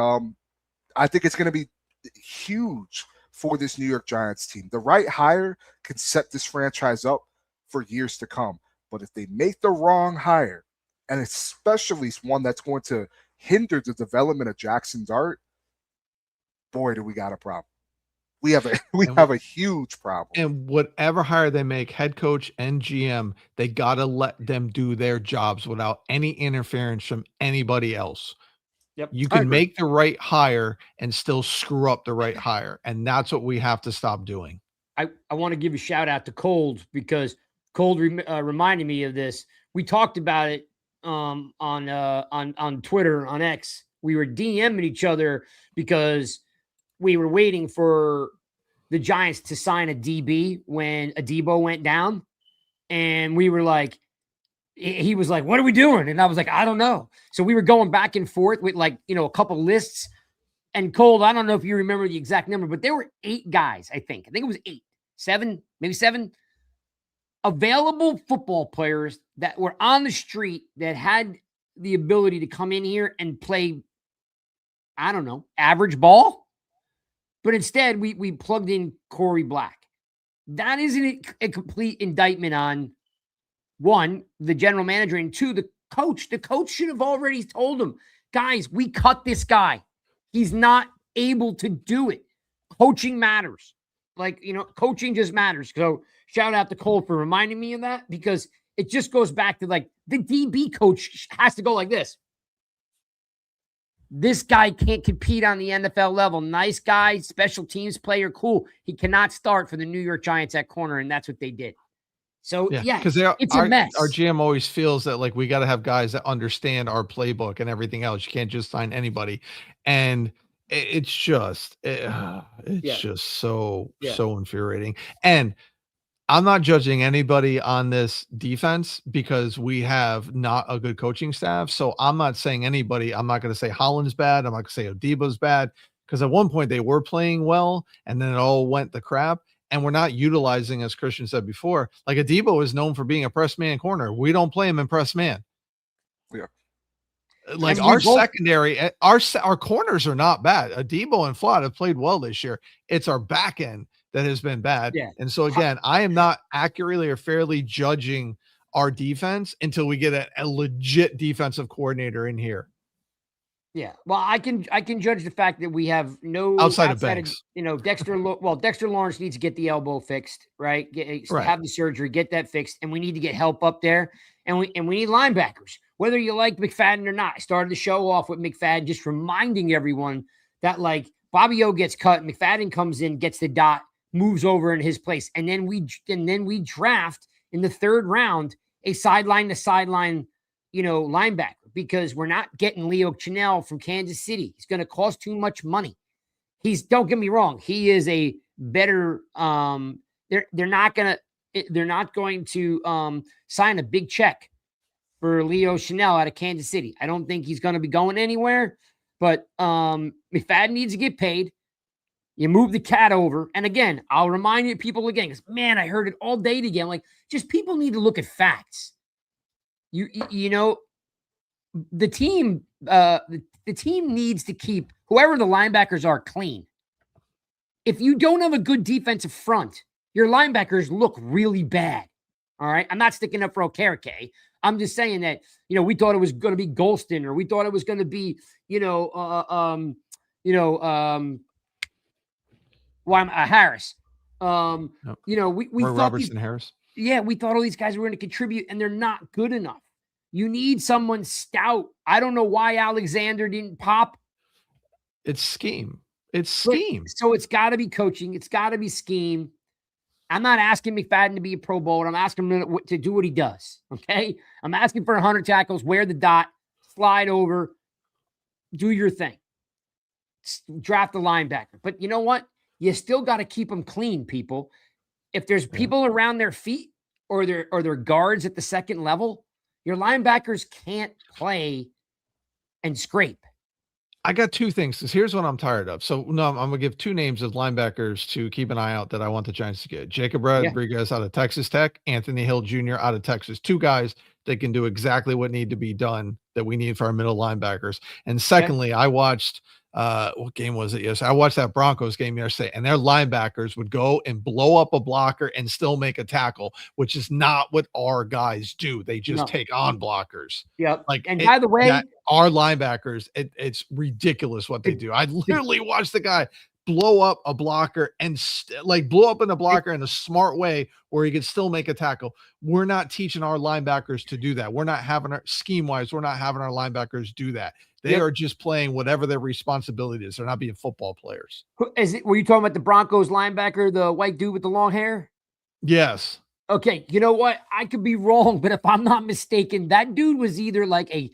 A: I think it's going to be huge for this New York Giants team. The right hire can set this franchise up for years to come. But if they make the wrong hire, and especially one that's going to hinder the development of Jaxson Dart, boy, do we got a problem. We have a huge problem.
E: And whatever hire they make, head coach and GM, they got to let them do their jobs without any interference from anybody else.
C: Yep.
E: You can make the right hire and still screw up the right hire. And that's what we have to stop doing.
C: I want to give a shout out to Cold because Cold reminded me of this. We talked about it on Twitter, on X, we were DMing each other because we were waiting for the Giants to sign a DB when Adebo went down. And we were like, he was like, what are we doing? And I was like, I don't know. So we were going back and forth with like, a couple lists. And Cole, I don't know if you remember the exact number, but there were 8 guys, I think. I think it was 8, 7, maybe 7 available football players that were on the street that had the ability to come in here and play, I don't know, average ball. But instead, we plugged in Corey Black. That isn't a complete indictment on, 1, the general manager, and 2, the coach. The coach should have already told him, guys, we cut this guy. He's not able to do it. Coaching matters. Coaching just matters. So shout out to Cole for reminding me of that, because it just goes back to like the DB coach has to go like this. This guy can't compete on the NFL level. Nice guy, special teams player, cool. He cannot start for the New York Giants at corner, and that's what they did. So,
E: because
C: it's a mess.
E: Our GM always feels that like we got to have guys that understand our playbook and everything else. You can't just sign anybody, and it's just so infuriating. And I'm not judging anybody on this defense because we have not a good coaching staff. So I'm not saying anybody. I'm not going to say Holland's bad. I'm not going to say Adebo's bad, because at one point they were playing well and then it all went to crap. And we're not utilizing, as Christian said before, like Adebo is known for being a press man corner. We don't play him in press man.
A: Yeah.
E: Like our secondary, our corners are not bad. Adebo and Flott have played well this year. It's our back end that has been bad.
C: Yeah.
E: And so again, I am not accurately or fairly judging our defense until we get a legit defensive coordinator in here.
C: Yeah. Well, I can judge the fact that we have no
E: outside of Banks.
C: Dexter Lawrence needs to get the elbow fixed, right? Have the surgery, get that fixed, and we need to get help up there. And we need linebackers, whether you like McFadden or not. I started the show off with McFadden, just reminding everyone that like Bobby O gets cut, McFadden comes in, gets the dot, moves over in his place, and then we draft in the 3rd round a sideline to sideline, linebacker, because we're not getting Leo Chenal from Kansas City. He's going to cost too much money. Don't get me wrong, he is a better. They're not going to sign a big check for Leo Chenal out of Kansas City. I don't think he's going to be going anywhere. But McFadden needs to get paid. You move the cat over. And again, I'll remind you people again, because man, I heard it all day again. Like, just people need to look at facts. The team needs to keep whoever the linebackers are clean. If you don't have a good defensive front, your linebackers look really bad. All right. I'm not sticking up for Okereke. I'm just saying that, we thought it was going to be Golston, or we thought it was going to be, Harris. We thought
E: Robertson Harris.
C: Yeah, we thought all these guys were going to contribute, and they're not good enough. You need someone stout. I don't know why Alexander didn't pop.
E: It's scheme. It's scheme.
C: So it's got to be coaching. It's got to be scheme. I'm not asking McFadden to be a Pro Bowler. I'm asking him to do what he does. Okay. I'm asking for 100 tackles, wear the dot, slide over, do your thing, draft a linebacker. But you know what? You still got to keep them clean, people. If there's people around their feet or their guards at the second level, your linebackers can't play and scrape.
E: I got 2 things, because here's what I'm tired of. So no, I'm gonna give 2 names of linebackers to keep an eye out that I want the Giants to get. Jacob Rodriguez out of Texas Tech, Anthony Hill Jr. out of Texas. 2 guys that can do exactly what need to be done that we need for our middle linebackers. And secondly, I watched what game was it yesterday? I watched that Broncos game yesterday, and their linebackers would go and blow up a blocker and still make a tackle, which is not what our guys do. They just take on blockers.
C: Yep. By the way,
E: our linebackers, it's ridiculous what they do. I literally watched the guy blow up a blocker and blow up in the blocker in a smart way where he could still make a tackle. We're not teaching our linebackers to do that. We're not having our scheme wise. We're not having our linebackers do that. They are just playing whatever their responsibility is. They're not being football players.
C: Were you talking about the Broncos linebacker, the white dude with the long hair?
E: Yes.
C: Okay. You know what? I could be wrong, but if I'm not mistaken, that dude was either like a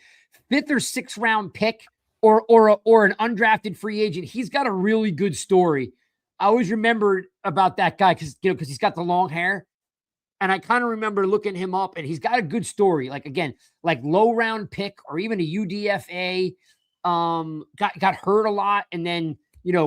C: 5th or 6th round pick or an undrafted free agent. He's got a really good story. I always remembered about that guy because he's got the long hair. And I kind of remember looking him up, and he's got a good story. Like, again, like low round pick or even a UDFA, got hurt a lot and then,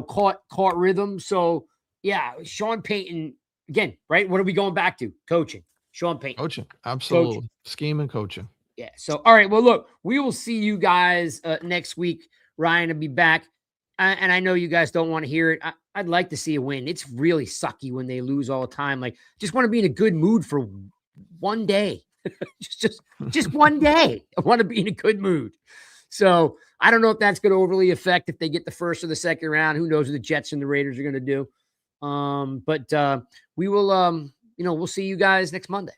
C: caught rhythm. So yeah, Sean Payton again, right? What are we going back to? Coaching, Sean Payton.
E: Coaching. Absolutely.
C: Coaching.
E: Scheme and coaching.
C: Yeah. So, all right. Well, look, we will see you guys next week. Ryan will be back. And I know you guys don't want to hear it. I'd like to see a win. It's really sucky when they lose all the time. Like, just want to be in a good mood for one day. just one day. I want to be in a good mood. So I don't know if that's going to overly affect if they get the first or the second round. Who knows what the Jets and the Raiders are going to do. But we will, we'll see you guys next Monday.